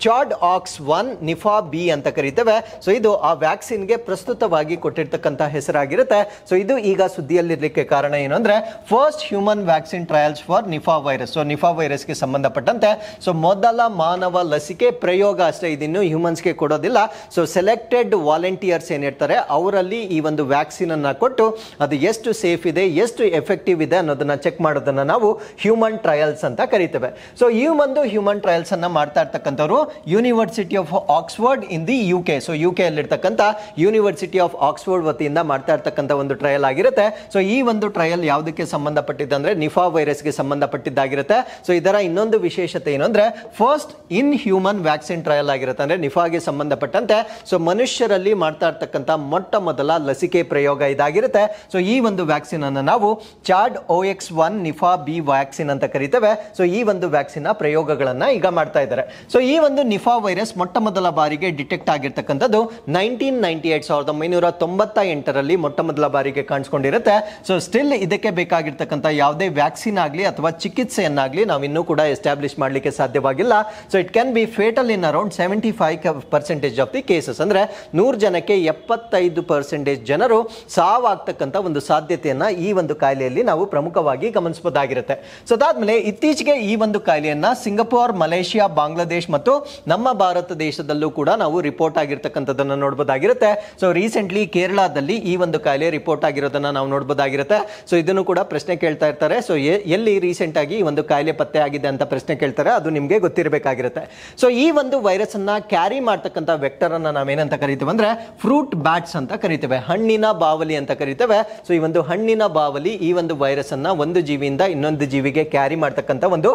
ಚಾಡ್ ಆಕ್ಸ್ 1 ನಿಫಾ ಬಿ ಅಂತ ಕರೀತೇವೆ. ಸೊ ಇದು ಆ ವ್ಯಾಕ್ಸಿನ್ಗೆ ಪ್ರಸ್ತುತವಾಗಿ ಕೊಟ್ಟಿರ್ತಕ್ಕಂಥ ಹೆಸರಾಗಿರುತ್ತೆ. ಸೊ ಇದು ಈಗ ಸುದ್ದಿಯಲ್ಲಿರ್ಲಿಕ್ಕೆ ಕಾರಣ ಏನು ಅಂದ್ರೆ first human vaccine trials for Nipah virus. So Nipah ವೈರಸ್ಗೆ ಸಂಬಂಧಪಟ್ಟಂತೆ ಸೊ ಮೊದಲ ಮಾನವ ಲಸಿಕೆ ಪ್ರಯೋಗ ಅಷ್ಟೇ, ಇದನ್ನು ಹ್ಯೂಮನ್ಸ್ಗೆ ಕೊಡೋದಿಲ್ಲ. ಸೊ ಸೆಲೆಕ್ಟೆಡ್ ವಾಲಂಟಿಯರ್ಸ್ ಏನಿರ್ತಾರೆ ಅವರಲ್ಲಿ ಈ ಒಂದು ವ್ಯಾಕ್ಸಿನ್ ಅನ್ನ ಕೊಟ್ಟು ಅದು ಎಷ್ಟು ಸೇಫ್ ಇದೆ, ಎಷ್ಟು ಎಫೆಕ್ಟಿವ್ ಇದೆ ಅನ್ನೋದನ್ನ ಚೆಕ್ ಮಾಡೋದನ್ನ ನಾವು ಹ್ಯೂಮನ್ ಟ್ರಯಲ್ಸ್ ಅಂತ ಕರಿತೇವೆ. ಸೊ ಈ ಒಂದು ಹ್ಯೂಮನ್ ಟ್ರಯಲ್ಸ್ ಅನ್ನ ಮಾಡ್ತಾ ಇರ್ತಕ್ಕಂಥವ್ರು university of Oxford in the UK. So UK ಅಲ್ಲಿರ್ತಕ್ಕಂಥ ಯೂನಿವರ್ಸಿಟಿ ಆಫ್ ಆಕ್ಸ್ಫರ್ಡ್ ವತಿಯಿಂದ ಮಾಡ್ತಾ ಇರ್ತಕ್ಕಂಥ ಒಂದು ಟ್ರಯಲ್ ಆಗಿರುತ್ತೆ. ಸೊ ಈ ಒಂದು ಟ್ರಯಲ್ ಯಾವುದಕ್ಕೆ ಸಂಬಂಧಪಟ್ಟಿದ್ದ ಅಂದ್ರೆ ನಿಫಾ ವೈರಸ್ಗೆ ಸಂಬಂಧಪಟ್ಟಿದ್ದಾಗಿರುತ್ತೆ. ಸೊ ಇದರ ಇನ್ನೊಂದು ವಿಶೇಷತೆ ಏನು ಅಂದ್ರೆ first in human vaccine trial ಆಗಿರುತ್ತೆ. ಅಂದ್ರೆ ನಿಫಾಗೆ ಸಂಬಂಧಪಟ್ಟಂತೆ ಸೊ ಮನುಷ್ಯರಲ್ಲಿ ಮಾಡ್ತಾ ಇರ್ತಕ್ಕಂಥ ಮೊಟ್ಟ ಮೊದಲ ಲಸಿಕೆ ಪ್ರಯೋಗ ಇದಾಗಿರುತ್ತೆ. ಸೊ ಈ ಒಂದು ವ್ಯಾಕ್ಸಿನ್ ಅನ್ನು ನಾವು Chad OX1 Nipah B vaccine ಅಂತ ಕರಿತೇವೆ. ಸೊ ಈ ಒಂದು ವ್ಯಾಕ್ಸಿನ್ ಪ್ರಯೋಗಗಳನ್ನ ಈಗ ಮಾಡ್ತಾ ಇದ್ದಾರೆ. ಸೊ ಈ ಒಂದು ನಿಫಾ ವೈರಸ್ ಮೊಟ್ಟ ಮೊದಲ ಬಾರಿಗೆ ಡಿಟೆಕ್ಟ್ ಆಗಿರ್ತಕ್ಕಂಥದ್ದು 1998 ಮೊಟ್ಟ ಮೊದಲ ಬಾರಿಗೆ ಕಾಣಿಸ್ಕೊಂಡಿರುತ್ತೆ. ಸೊ ಸ್ಟಿಲ್ ಇದಕ್ಕೆ ಬೇಕಾಗಿರ್ತಕ್ಕಂಥ ಯಾವುದೇ ವ್ಯಾಕ್ಸಿನ್ ಆಗಲಿ ಅಥವಾ ಚಿಕಿತ್ಸೆಯನ್ನಾಗಲಿ ನಾವು ಇನ್ನೂ ಕೂಡ ಎಸ್ಟಾಬ್ಲಿಷ್ ಮಾಡಲಿಕ್ಕೆ ಸಾಧ್ಯವಾಗಿಲ್ಲ. So it can be fatal in around 75% of the cases. ಅಂದ್ರೆ 100 ಜನಕ್ಕೆ 75% ಜನರು ಸಾವಾಗ್ತಕ್ಕಂಥ ಒಂದು ಸಾಧ್ಯತೆಯನ್ನ ಈ ಒಂದು ಕಾಯಿಲೆಯಲ್ಲಿ ನಾವು ಪ್ರಮುಖವಾಗಿ ಗಮನಿಸಬಹುದಾಗಿರುತ್ತೆ. ಸೊ ಅದಾದ್ಮೇಲೆ ಇತ್ತೀಚೆಗೆ ಈ ಒಂದು ಕಾಯಿಲೆಯನ್ನ ಸಿಂಗಪೂರ್, ಮಲೇಷಿಯಾ, ಬಾಂಗ್ಲಾದೇಶ್ ಮತ್ತು ನಮ್ಮ ಭಾರತ ದೇಶದಲ್ಲೂ ಕೂಡ ನಾವು ರಿಪೋರ್ಟ್ ಆಗಿರ್ತಕ್ಕಂಥದ್ದನ್ನು ನೋಡಬಹುದಾಗಿರುತ್ತೆ. ಸೊ ರೀಸೆಂಟ್ಲಿ ಕೇರಳದಲ್ಲಿ ಈ ಒಂದು ಕಾಯಿಲೆ ರಿಪೋರ್ಟ್ ಆಗಿರೋದನ್ನ ನಾವು ನೋಡಬಹುದಾಗಿರುತ್ತೆ. ಸೊ ಇದನ್ನು ಕೂಡ ಪ್ರಶ್ನೆ ಕೇಳ್ತಾ ಇರ್ತಾರೆ. ಸೊ ಎಲ್ಲಿ ರೀಸೆಂಟ್ ಆಗಿ ಈ ಒಂದು ಕಾಯಿಲೆ ಪತ್ತೆ ಆಗಿದೆ ಅಂತ ಪ್ರಶ್ನೆ ಕೇಳ್ತಾರೆ, ಅದು ನಿಮಗೆ ಗೊತ್ತಿರಬೇಕಾಗಿರುತ್ತೆ. ಸೊ ಈ ಒಂದು ವೈರಸ್ ಅನ್ನ ಕ್ಯಾರಿ ಮಾಡ್ತಕ್ಕಂಥ ವೆಕ್ಟರ್ ಅನ್ನ ನಾವೇನಂತ ಕರಿತೇವೆ ಅಂದ್ರೆ ಫ್ರೂಟ್ ಬ್ಯಾಟ್ಸ್ ಅಂತ ಕರಿತೇವೆ, ಹಣ್ಣಿನ ಬಾವಲಿ ಅಂತ ಕರಿತೇವೆ. ಸೊ ಈ ಒಂದು ಹಣ್ಣಿನ ಬಾವಲಿ ಈ ಒಂದು ವೈರಸ್ ಅನ್ನ ಒಂದು ಜೀವಿಯಿಂದ ಇನ್ನೊಂದು ಜೀವಿಗೆ ಕ್ಯಾರಿ ಮಾಡ್ತಕ್ಕಂಥ ಒಂದು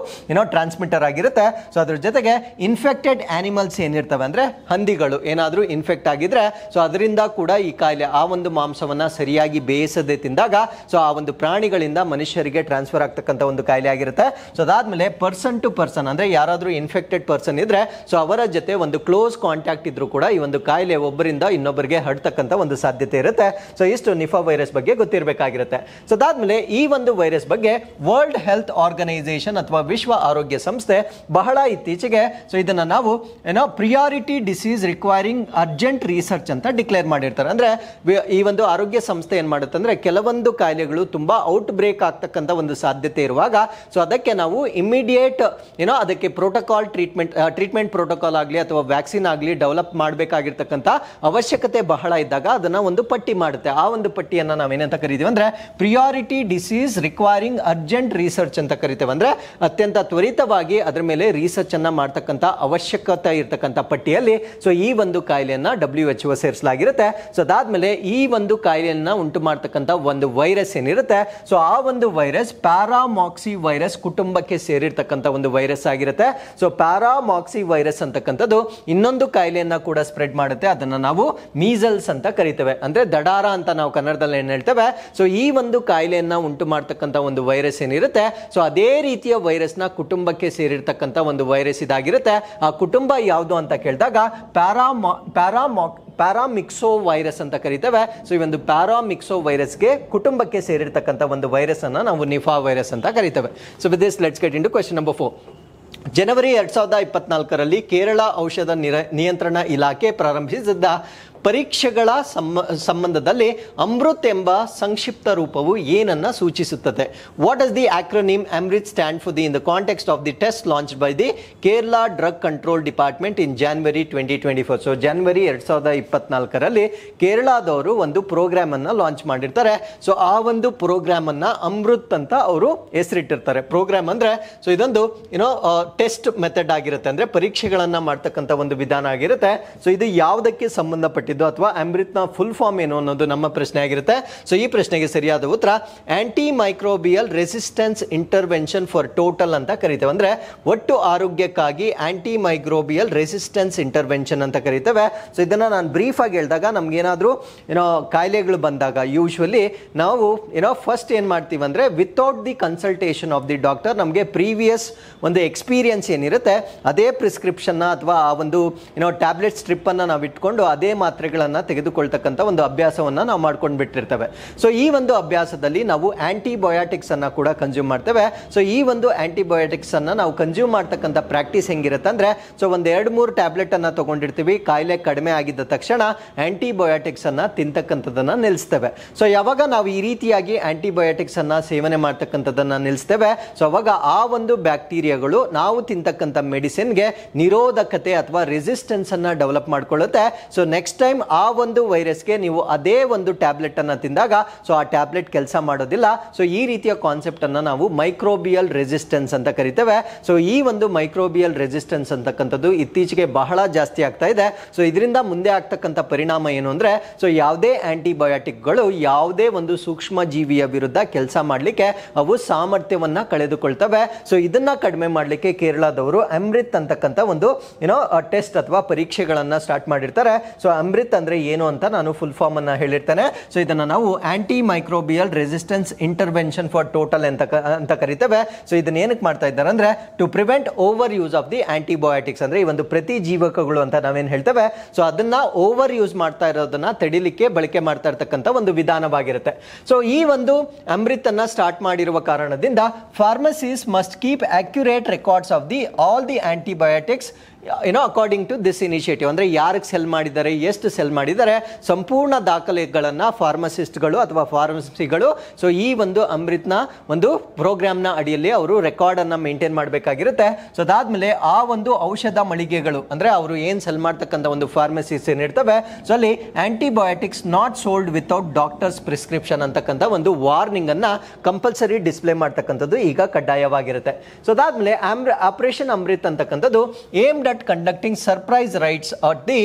ಟ್ರಾನ್ಸ್ಮಿಟರ್ ಆಗಿರುತ್ತೆ. ಸೊ ಅದ್ರ ಜೊತೆಗೆ ಇನ್ಫೆಕ್ಟೆಡ್ ಆನಿಮಲ್ಸ್ ಏನಿರ್ತವೆ ಅಂದ್ರೆ ಹಂದಿಗಳು ಏನಾದ್ರೂ ಇನ್ಫೆಕ್ಟ್ ಆಗಿದ್ರೆ ಸೊ ಅದರಿಂದ ಕೂಡ ಈ ಕಾಯಿಲೆ ಆ ಒಂದು ಮಾಂಸವನ್ನ ಸರಿಯಾಗಿ ಬೇಯಿಸದೆ ತಿಂದಾಗ ಸೊ ಆ ಒಂದು ಪ್ರಾಣಿಗಳಿಂದ ಮನುಷ್ಯರಿಗೆ ಟ್ರಾನ್ಸ್ಫರ್ ಆಗ್ತಕ್ಕಂಥ ಒಂದು ಕಾಯಿಲೆ ಆಗಿರುತ್ತೆ. ಸೊ ಅದಾದ್ಮೇಲೆ ಪರ್ಸನ್ ಟು ಪರ್ಸನ್ ಅಂದ್ರೆ ಯಾರಾದ್ರೂ ಇನ್ಫೆಕ್ಟೆಡ್ ಪರ್ಸನ್ ಇದ್ರೆ ಸೊ ಅವರ ಜೊತೆ ಒಂದು ಕ್ಲೋಸ್ ಕಾಂಟ್ಯಾಕ್ಟ್ ಇದ್ರೂ ಕೂಡ ಈ ಒಂದು ಕಾಯಿಲೆ ಒಬ್ಬರಿಂದ ಇನ್ನೊಬ್ಬರಿಗೆ ಹರಡ್ತಕ್ಕಂಥ ಒಂದು ಸಾಧ್ಯತೆ ಇರುತ್ತೆ. ಸೊ ಇಷ್ಟು ನಿಫಾ ವೈರಸ್ ಬಗ್ಗೆ ಗೊತ್ತಿರಬೇಕಾಗಿರುತ್ತೆ. ಸೊ ಅದಾದ್ಮೇಲೆ ಈ ಒಂದು ವೈರಸ್ ಬಗ್ಗೆ ವರ್ಲ್ಡ್ ಹೆಲ್ತ್ ಆರ್ಗನೈಸೇಷನ್ ಅಥವಾ ವಿಶ್ವ ಆರೋಗ್ಯ ಸಂಸ್ಥೆ ಬಹಳ ಇತ್ತೀಚೆಗೆ ಸೊ ಇದನ್ನ ನಾವು priority disease requiring urgent research ಅಂತ ಡಿಕ್ಲೇರ್ ಮಾಡಿರ್ತಾರೆ. ಅಂದ್ರೆ ಈ ಒಂದು ಆರೋಗ್ಯ ಸಂಸ್ಥೆ ಏನ್ ಮಾಡುತ್ತೆ ಅಂದ್ರೆ ಕೆಲವೊಂದು ಕಾಯಿಲೆಗಳು ತುಂಬಾ ಔಟ್ ಬ್ರೇಕ್ ಆಗ್ತಕ್ಕಂಥ ಒಂದು ಸಾಧ್ಯತೆ ಇರುವಾಗ ಸೊ ಅದಕ್ಕೆ ನಾವು ಇಮಿಡಿಯೇಟ್ ಅದಕ್ಕೆ ಪ್ರೋಟೋಕಾಲ್ ಟ್ರೀಟ್ಮೆಂಟ್ ಪ್ರೋಟೋಕಾಲ್ ಆಗಲಿ ಅಥವಾ ವ್ಯಾಕ್ಸಿನ್ ಆಗಲಿ ಡೆವಲಪ್ ಮಾಡಬೇಕಾಗಿರ್ತಕ್ಕಂಥ ಅವಶ್ಯಕತೆ ಬಹಳ ಇದ್ದಾಗ ಅದನ್ನ ಒಂದು ಪಟ್ಟಿ ಮಾಡುತ್ತೆ. ಆ ಒಂದು ಪಟ್ಟಿಯನ್ನ ನಾವೇನಂತ ಕರಿತೀವಿ ಅಂದ್ರೆ priority disease requiring urgent research ಅಂತ ಕರಿತೇವೆ. ಅಂದ್ರೆ ಅತ್ಯಂತ ತ್ವರಿತವಾಗಿ ಅದರ ಮೇಲೆ ರಿಸರ್ಚ್ ಅನ್ನ ಮಾಡ್ತಕ್ಕಂಥ ಅವಶ್ಯಕತೆ ಇರ್ತಕ್ಕಂಥ ಪಟ್ಟಿಯಲ್ಲಿ ಸೊ ಈ ಒಂದು ಕಾಯಿಲೆಯನ್ನ WHO ಸೇರಿಸಲಾಗಿರುತ್ತೆ. ಸೊ ಅದಾದ್ಮೇಲೆ ಈ ಒಂದು ಕಾಯಿಲೆಯನ್ನ ಉಂಟು ಮಾಡ್ತಕ್ಕಂಥ ಒಂದು ವೈರಸ್ ಏನಿರುತ್ತೆ ಸೊ ಆ ಒಂದು ವೈರಸ್ ಪ್ಯಾರಾಮಾಕ್ಸಿ ವೈರಸ್ ಕುಟುಂಬಕ್ಕೆ ಸೇರಿರ್ತಕ್ಕಂಥ ಒಂದು ವೈರಸ್ ಆಗಿರುತ್ತೆ. ಸೊ ಪ್ಯಾರಾಮಾಕ್ಸಿ ವೈರಸ್ ಅಂತಕ್ಕಂಥದ್ದು ಇನ್ನೊಂದು ಕಾಯಿಲೆಯನ್ನ ಕೂಡ ಸ್ಪ್ರೆಡ್ ಮಾಡುತ್ತೆ. ಅದನ್ನ ನಾವು ಮೀಸಲ್ಸ್ ಅಂತ ಕರಿತೇವೆ, ಅಂದ್ರೆ ದಡಾರ ಅಂತ ನಾವು ಕನ್ನಡದಲ್ಲಿ ಏನ್ ಹೇಳ್ತೇವೆ. ಸೊ ಈ ಒಂದು ಕಾಯಿಲೆಯನ್ನ ಉಂಟು ಮಾಡ್ತಕ್ಕಂಥ ಒಂದು ವೈರಸ್ ಏನಿರುತ್ತೆ ಸೊ ಅದೇ ರೀತಿಯ ವೈರಸ್ ನ ಕುಟುಂಬಕ್ಕೆ ಸೇರಿರ್ತಕ್ಕಂಥ ಒಂದು ವೈರಸ್ ಇದಾಗಿರುತ್ತೆ. ಆ ಕುಟುಂಬ ಯಾವುದು ಅಂತ ಕೇಳಿದಾಗ ಪ್ಯಾರಾಮಿಕ್ಸೋ ವೈರಸ್ ಅಂತ ಕರಿತೇವೆ. ಸೊ ಈ ಒಂದು ಪ್ಯಾರಾಮಿಕ್ಸೋ ವೈರಸ್ಗೆ ಕುಟುಂಬಕ್ಕೆ ಸೇರಿರ್ತಕ್ಕಂಥ ಒಂದು ವೈರಸ್ ಅನ್ನ ನಾವು ನಿಫಾ ವೈರಸ್ ಅಂತ ಕರಿತೇವೆ. So with this let's get into question number 4. ಜನವರಿ 2024ರಲ್ಲಿ ಕೇರಳ ಔಷಧ ನಿಯಂತ್ರಣ ಇಲಾಖೆ ಪ್ರಾರಂಭಿಸಿದ್ದ ಪರೀಕ್ಷೆಗಳ ಸಂಬಂಧದಲ್ಲಿ ಅಮೃತ್ ಎಂಬ ಸಂಕ್ಷಿಪ್ತ ರೂಪವು ಏನನ್ನ ಸೂಚಿಸುತ್ತದೆ? What does the acronym AMRITH stand for in the context of the test launch by the Kerala drug control department in January 2024. So ಜನವರಿ 2024ರಲ್ಲಿ ಕೇರಳದವರು ಒಂದು ಪ್ರೋಗ್ರಾಮ್ ಅನ್ನ ಲಾಂಚ್ ಮಾಡಿರ್ತಾರೆ. ಸೊ ಆ ಒಂದು ಪ್ರೋಗ್ರಾಮ್ ಅನ್ನ ಅಮೃತ್ ಅಂತ ಅವರು ಹೆಸರಿಟ್ಟಿರ್ತಾರೆ. ಪ್ರೋಗ್ರಾಮ್ ಅಂದ್ರೆ ಸೊ ಇದೊಂದು ಟೆಸ್ಟ್ ಮೆಥಡ್ ಆಗಿರುತ್ತೆ, ಅಂದ್ರೆ ಪರೀಕ್ಷೆಗಳನ್ನ ಮಾಡ್ತಕ್ಕಂಥ ಒಂದು ವಿಧಾನ ಆಗಿರುತ್ತೆ. ಸೊ ಇದು ಯಾವುದಕ್ಕೆ ಸಂಬಂಧಪಟ್ಟಿದ್ದು ಅಥವಾ ಅಮೃತ್ನ ಫುಲ್ ಫಾರ್ಮ್ ಏನು ಅನ್ನೋದು ನಮ್ಮ ಪ್ರಶ್ನೆ ಆಗಿರುತ್ತೆ. ಸೊ ಈ ಪ್ರಶ್ನೆಗೆ ಸರಿಯಾದ ಉತ್ತರ anti microbial resistance intervention for total ಅಂತ ಕರಿತೇವೆ. ಅಂದ್ರೆ ಒಟ್ಟು ಆರೋಗ್ಯಕ್ಕಾಗಿ ಆಂಟಿ ಮೈಕ್ರೋಬಿಯಲ್ ರೆಸಿಸ್ಟೆನ್ಸ್ ಇಂಟರ್ವೆನ್ಷನ್ ಅಂತ ಕರಿತೇವೆ. ಸೊ ಇದನ್ನ ನಾನು ಬ್ರೀಫ್ ಆಗಿ ಹೇಳಿದಾಗ ನಮ್ಗೆ ಏನಾದರೂ ಕಾಯಿಲೆಗಳು ಬಂದಾಗ ಯೂಶ್ವಲಿ ನಾವು ಫಸ್ಟ್ ಏನ್ ಮಾಡ್ತೀವಿ ಅಂದ್ರೆ without the consultation of the doctor ನಮಗೆ ಪ್ರೀವಿಯಸ್ ಒಂದು ಎಕ್ಸ್ಪೀರಿಯನ್ಸ್ ಏನಿರುತ್ತೆ ಅದೇ ಪ್ರಿಸ್ಕ್ರಿಪ್ಷನ್ ಅಥವಾ ಆ ಒಂದು ಟ್ಯಾಬ್ಲೆಟ್ ಸ್ಟ್ರಿಪ್ ಅನ್ನ ನಾವು ಇಟ್ಕೊಂಡು ಅದೇ ಮಾತ್ರೆಗಳನ್ನ ತೆಗೆದುಕೊಳ್ತಕ್ಕಂಥ ಒಂದು ಅಭ್ಯಾಸವನ್ನ ನಾವು ಮಾಡ್ಕೊಂಡು ಬಿಟ್ಟಿರ್ತೇವೆ. ಸೊ ಈ ಒಂದು ಅಭ್ಯಾಸದಲ್ಲಿ ನಾವು ಆಂಟಿಬಯೋಟಿಕ್ಸ್ ಅನ್ನ ಕೂಡ ಕನ್ಸ್ಯೂಮ್ ಮಾಡ್ತೇವೆ. ಸೊ ಈ ಒಂದು ಆಂಟಿಬಯೋಟಿಕ್ಸ್ ಅನ್ನ ನಾವು ಕನ್ಸ್ಯೂಮ್ ಮಾಡ್ತಕ್ಕಂಥ ಪ್ರಾಕ್ಟೀಸ್ ಹೆಂಗಿರುತ್ತೆ ಅಂದ್ರೆ ಸೊ ಒಂದ್ 2-3 ಟ್ಯಾಬ್ಲೆಟ್ ಅನ್ನ ತಗೊಂಡಿರ್ತೀವಿ, ಕಾಯಿಲೆ ಕಡಿಮೆ ಆಗಿದ್ದ ತಕ್ಷಣ ಆಂಟಿಬಯೋಟಿಕ್ಸ್ ಅನ್ನ ತಿಂತಕ್ಕಂಥದನ್ನ ನಿಲ್ಲಿಸ್ತೇವೆ. ಸೊ ಯಾವಾಗ ನಾವು ಈ ರೀತಿಯಾಗಿ ಆಂಟಿಬಯೋಟಿಕ್ಸ್ ಅನ್ನ ಸೇವನೆ ಮಾಡ್ತಕ್ಕಂಥದನ್ನ ನಿಲ್ಲಿಸ್ತೇವೆ, ಸೊ ಅವಾಗ ಆ ಒಂದು ಬ್ಯಾಕ್ಟೀರಿಯಾಗಳು ನಾವು ತಿಂತಕ್ಕಂಥ ಮೆಡಿಸಿನ್ಗೆ ನಿರೋಧಕತೆ ಅಥವಾ ರೆಸಿಸ್ಟೆನ್ಸ್ ಅನ್ನ ಡೆವಲಪ್ ಮಾಡ್ಕೊಳ್ಳುತ್ತೆ. ಸೊ ನೆಕ್ಸ್ಟ್ ಟೈಮ್ ಆ ಒಂದು ವೈರಸ್ಗೆ ನೀವು ಅದೇ ಒಂದು ಟ್ಯಾಬ್ಲೆಟ್ ಅನ್ನ ತಿಂದಾಗ ಸೊ ಆ ಟ್ಯಾಬ್ಲೆಟ್ ಕೆಲಸ ಮಾಡೋದಿಲ್ಲ. ಸೊ ಈ ರೀತಿಯ ಕಾನ್ಸೆಪ್ಟ್ ಅನ್ನ ನಾವು ಮೈಕ್ರೋಬಿಯಲ್ ರೆಸಿಸ್ಟೆನ್ಸ್ ಅಂತ ಕರಿತೇವೆ. ಸೊ ಈ ಒಂದು ಮೈಕ್ರೋಬಿಯಲ್ ರೆಸಿಸ್ಟೆನ್ಸ್ ಅಂತಕ್ಕಂಥದ್ದು ಇತ್ತೀಚೆಗೆ ಬಹಳ ಜಾಸ್ತಿ ಆಗ್ತಾ ಇದೆ. ಸೊ ಇದರಿಂದ ಮುಂದೆ ಆಗ್ತಕ್ಕಂಥ ಪರಿಣಾಮ ಏನು ಅಂದ್ರೆ ಸೊ ಯಾವುದೇ ಆಂಟಿಬಯೋಟಿಕ್ಗಳು ಯಾವುದೇ ಒಂದು ಸೂಕ್ಷ್ಮ ಜೀವಿಯ ವಿರುದ್ಧ ಕೆಲಸ ಮಾಡಲಿಕ್ಕೆ ಅವು ಸಾಮರ್ಥ್ಯವನ್ನ ಕಳೆದುಕೊಳ್ತವೆ. ಸೊ ಇದನ್ನ ಕಡಿಮೆ ಮಾಡಲಿಕ್ಕೆ ಕೇರಳದವರು ಅಮೃತ್ ಅಂತಕ್ಕಂಥ ಒಂದು ಟೆಸ್ಟ್ ಅಥವಾ ಪರೀಕ್ಷೆಗಳನ್ನ ಸ್ಟಾರ್ಟ್ ಮಾಡಿರ್ತಾರೆ. ಸೊ ಅಮೃತ್ ಅಂದ್ರೆ ಏನು ಅಂತ ನಾನು ಫುಲ್ ಫಾರ್ಮ್ ಅನ್ನ ಹೇಳಿರ್ತೇನೆ. ಸೊ ಇದನ್ನ ನಾವು antimicrobial resistance intervention for total ಅಂತ ಕರಿತೇವೆ. ಸೊ ಇದನ್ನ ಏನಕ್ಕೆ ಮಾಡ್ತಾ ಇದ್ದಾರೆ ಅಂದ್ರೆ to prevent overuse of the antibiotics, ಅಂದ್ರೆ ಈ ಒಂದು ಪ್ರತಿ ಜೀವಕಗಳು ಅಂತ ನಾವೇನ್ ಹೇಳ್ತೇವೆ ಸೊ ಅದನ್ನ ಓವರ್ ಯೂಸ್ ಮಾಡ್ತಾ ಇರೋದನ್ನ ತಡಿಲಿಕ್ಕೆ ಬಳಕೆ ಮಾಡ್ತಾ ಇರ್ತಕ್ಕಂಥ ಒಂದು ವಿಧಾನವಾಗಿರುತ್ತೆ. ಸೊ ಈ ಒಂದು ಅಮೃತ್ ಅನ್ನ ಸ್ಟಾರ್ಟ್ ಮಾಡಿರುವ ಕಾರಣದಿಂದ pharmacies must keep accurate records of the all the antibiotics according to this initiative. ಅಂದ್ರೆ ಯಾರಿಗೆ ಸೆಲ್ ಮಾಡಿದ್ದಾರೆ, ಎಷ್ಟು ಸೆಲ್ ಮಾಡಿದ್ದಾರೆ, ಸಂಪೂರ್ಣ ದಾಖಲೆಗಳನ್ನ ಫಾರ್ಮಸಿಸ್ಟ್ಗಳು ಅಥವಾ ಫಾರ್ಮಸಿಗಳು ಸೊ ಈ ಒಂದು ಅಮೃತ್ನ ಒಂದು ಪ್ರೋಗ್ರಾಮ್ನ ಅಡಿಯಲ್ಲಿ ಅವರು ರೆಕಾರ್ಡ್ ಅನ್ನ ಮೇಂಟೈನ್ ಮಾಡಬೇಕಾಗಿರುತ್ತೆ. ಸೊ ಅದಾದ್ಮೇಲೆ ಆ ಒಂದು ಔಷಧ ಮಳಿಗೆಗಳು ಅಂದ್ರೆ ಅವರು ಏನ್ ಸೆಲ್ ಮಾಡ್ತಕ್ಕಂಥ ಒಂದು ಫಾರ್ಮಸೀಸ್ ಏನಿರ್ತವೆ ಸೊ ಅಲ್ಲಿ antibiotics not sold without doctor's prescription ಅಂತಕ್ಕಂಥ ಒಂದು ವಾರ್ನಿಂಗ್ ಅನ್ನ ಕಂಪಲ್ಸರಿ ಡಿಸ್ಪ್ಲೇ ಮಾಡ್ತಕ್ಕಂಥದ್ದು ಈಗ ಕಡ್ಡಾಯವಾಗಿರುತ್ತೆ. ಸೊ ಅದಾದ್ಮೇಲೆ ಆಪರೇಷನ್ ಅಮೃತ್ ಅಂತಕ್ಕಂಥದ್ದು aimed conducting surprise raids at the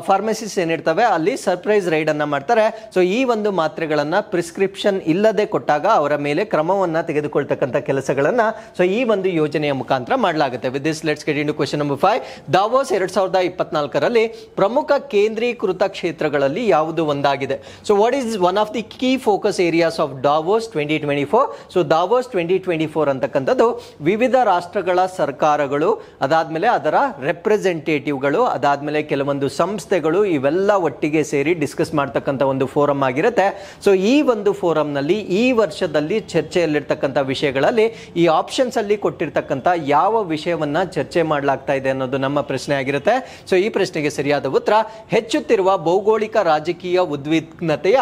pharmacies ಏನಿರ್ತವೆ ಅಲ್ಲಿ ಸರ್ಪ್ರೈಸ್ ರೈಡ್ ಅನ್ನ ಮಾಡ್ತಾರೆ. ಸೊ ಈ ಒಂದು ಮಾತ್ರೆಗಳನ್ನ ಪ್ರಿಸ್ಕ್ರಿಪ್ಷನ್ ಇಲ್ಲದೆ ಕೊಟ್ಟಾಗ ಅವರ ಮೇಲೆ ಕ್ರಮವನ್ನ ತೆಗೆದುಕೊಳ್ತಕ್ಕಂಥ ಕೆಲಸಗಳನ್ನ ಸೊ ಈ ಒಂದು ಯೋಜನೆಯ ಮುಖಾಂತರ ಮಾಡಲಾಗುತ್ತೆ. With this let's get into question number 5. Davos 2024ರಲ್ಲಿ ಪ್ರಮುಖ ಕೇಂದ್ರೀಕೃತ ಕ್ಷೇತ್ರಗಳಲ್ಲಿ ಯಾವುದು ಒಂದಾಗಿದೆ? So what is one of the key focus areas of Davos 2024? So Davos 2024 ಅಂತಕ್ಕಂಥದ್ದು ವಿವಿಧ ರಾಷ್ಟ್ರಗಳ ಸರ್ಕಾರಗಳು, ಅದಾದ್ಮೇಲೆ ಅದರ ರೆಪ್ರೆಸೆಂಟೇಟಿವ್ಗಳು, ಅದಾದ್ಮೇಲೆ ಕೆಲವೊಂದು ಸಂಸ್ಥೆಗಳು ಇವೆಲ್ಲ ಒಟ್ಟಿಗೆ ಸೇರಿ ಡಿಸ್ಕಸ್ ಮಾಡ್ತಕ್ಕಂಥ ಒಂದು ಫೋರಂ ಆಗಿರುತ್ತೆ. ಸೊ ಈ ಒಂದು ಫೋರಂ ನಲ್ಲಿ ಈ ವರ್ಷದಲ್ಲಿ ಚರ್ಚೆಯಲ್ಲಿರ್ತಕ್ಕಂಥ ವಿಷಯಗಳಲ್ಲಿ ಈ ಆಪ್ಷನ್ಸ್ ಅಲ್ಲಿ ಕೊಟ್ಟಿರ್ತಕ್ಕಂಥ ಯಾವ ವಿಷಯವನ್ನ ಚರ್ಚೆ ಮಾಡಲಾಗ್ತಾ ಇದೆ ಅನ್ನೋದು ನಮ್ಮ ಪ್ರಶ್ನೆ ಆಗಿರುತ್ತೆ. ಸೊ ಈ ಪ್ರಶ್ನೆಗೆ ಸರಿಯಾದ ಉತ್ತರ ಹೆಚ್ಚುತ್ತಿರುವ ಭೌಗೋಳಿಕ ರಾಜಕೀಯ ಉದ್ವಿಗ್ನತೆಯ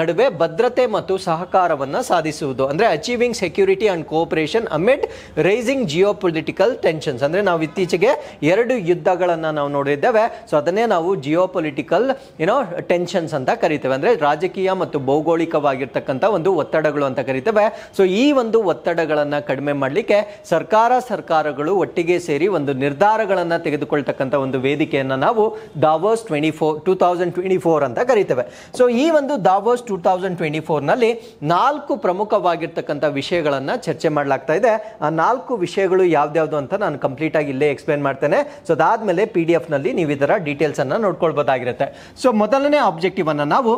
ನಡುವೆ ಭದ್ರತೆ ಮತ್ತು ಸಹಕಾರವನ್ನ ಸಾಧಿಸುವುದು, ಅಂದ್ರೆ achieving security and cooperation amid rising geopolitical tensions. ಅಂದ್ರೆ ನಾವು ಇತ್ತೀಚೆಗೆ 2 ಯುದ್ಧಗಳನ್ನ ನಾವು ನೋಡಿದ್ದೇವೆ. ಸೊ ಅದನ್ನೇ ನಾವು ಜಿಯೋಪೊಲಿಟಿಕಲ್ ಟೆನ್ಷನ್ಸ್ ಅಂತ ಕರಿತೇವೆ, ಅಂದ್ರೆ ರಾಜಕೀಯ ಮತ್ತು ಭೌಗೋಳಿಕವಾಗಿರ್ತಕ್ಕಂಥ ಒಂದು ಒತ್ತಡಗಳು ಅಂತ ಕರಿತೇವೆ. ಸೊ ಈ ಒಂದು ಒತ್ತಡಗಳನ್ನ ಕಡಿಮೆ ಮಾಡಲಿಕ್ಕೆ ಸರ್ಕಾರಗಳು ಒಟ್ಟಿಗೆ ಸೇರಿ ಒಂದು ನಿರ್ಧಾರಗಳನ್ನ ತೆಗೆದುಕೊಳ್ತಕ್ಕಂಥ ಒಂದು ವೇದಿಕೆಯನ್ನ ನಾವು ದಾವೋಸ್ 2024 ಅಂತ ಕರಿತೇವೆ. ಸೊ ಈ ಒಂದು ದಾವೋಸ್ 2024 ನಲ್ಲಿ 4 ಪ್ರಮುಖವಾಗಿರ್ತಕ್ಕಂಥ ವಿಷಯಗಳನ್ನ ಚರ್ಚೆ ಮಾಡಲಾಗ್ತಾ ಇದೆ. ಆ 4 ವಿಷಯಗಳು ಯಾವ್ದ್ಯಾವ್ದು ಅಂತ ನಾನು ಕಂಪ್ಲೀಟ್ ಆಗಿ ಇಲ್ಲೇ ಎಕ್ಸ್ಪ್ಲೇನ್ ಮಾಡ್ತೇನೆ. ಸೊ ಅದಾದ್ಮೇಲೆ PDF ನಲ್ಲಿ ನೀವು ಇದರ ಡೀಟೇಲ್ಸ್ ಅನ್ನ ನೋಡ್ಕೊಳ್ಬಹುದಾಗಿರುತ್ತೆ. ಸೊ ಮೊದಲನೇ ಆಬ್ಜೆಕ್ಟಿವ್ ಅನ್ನ ನಾವು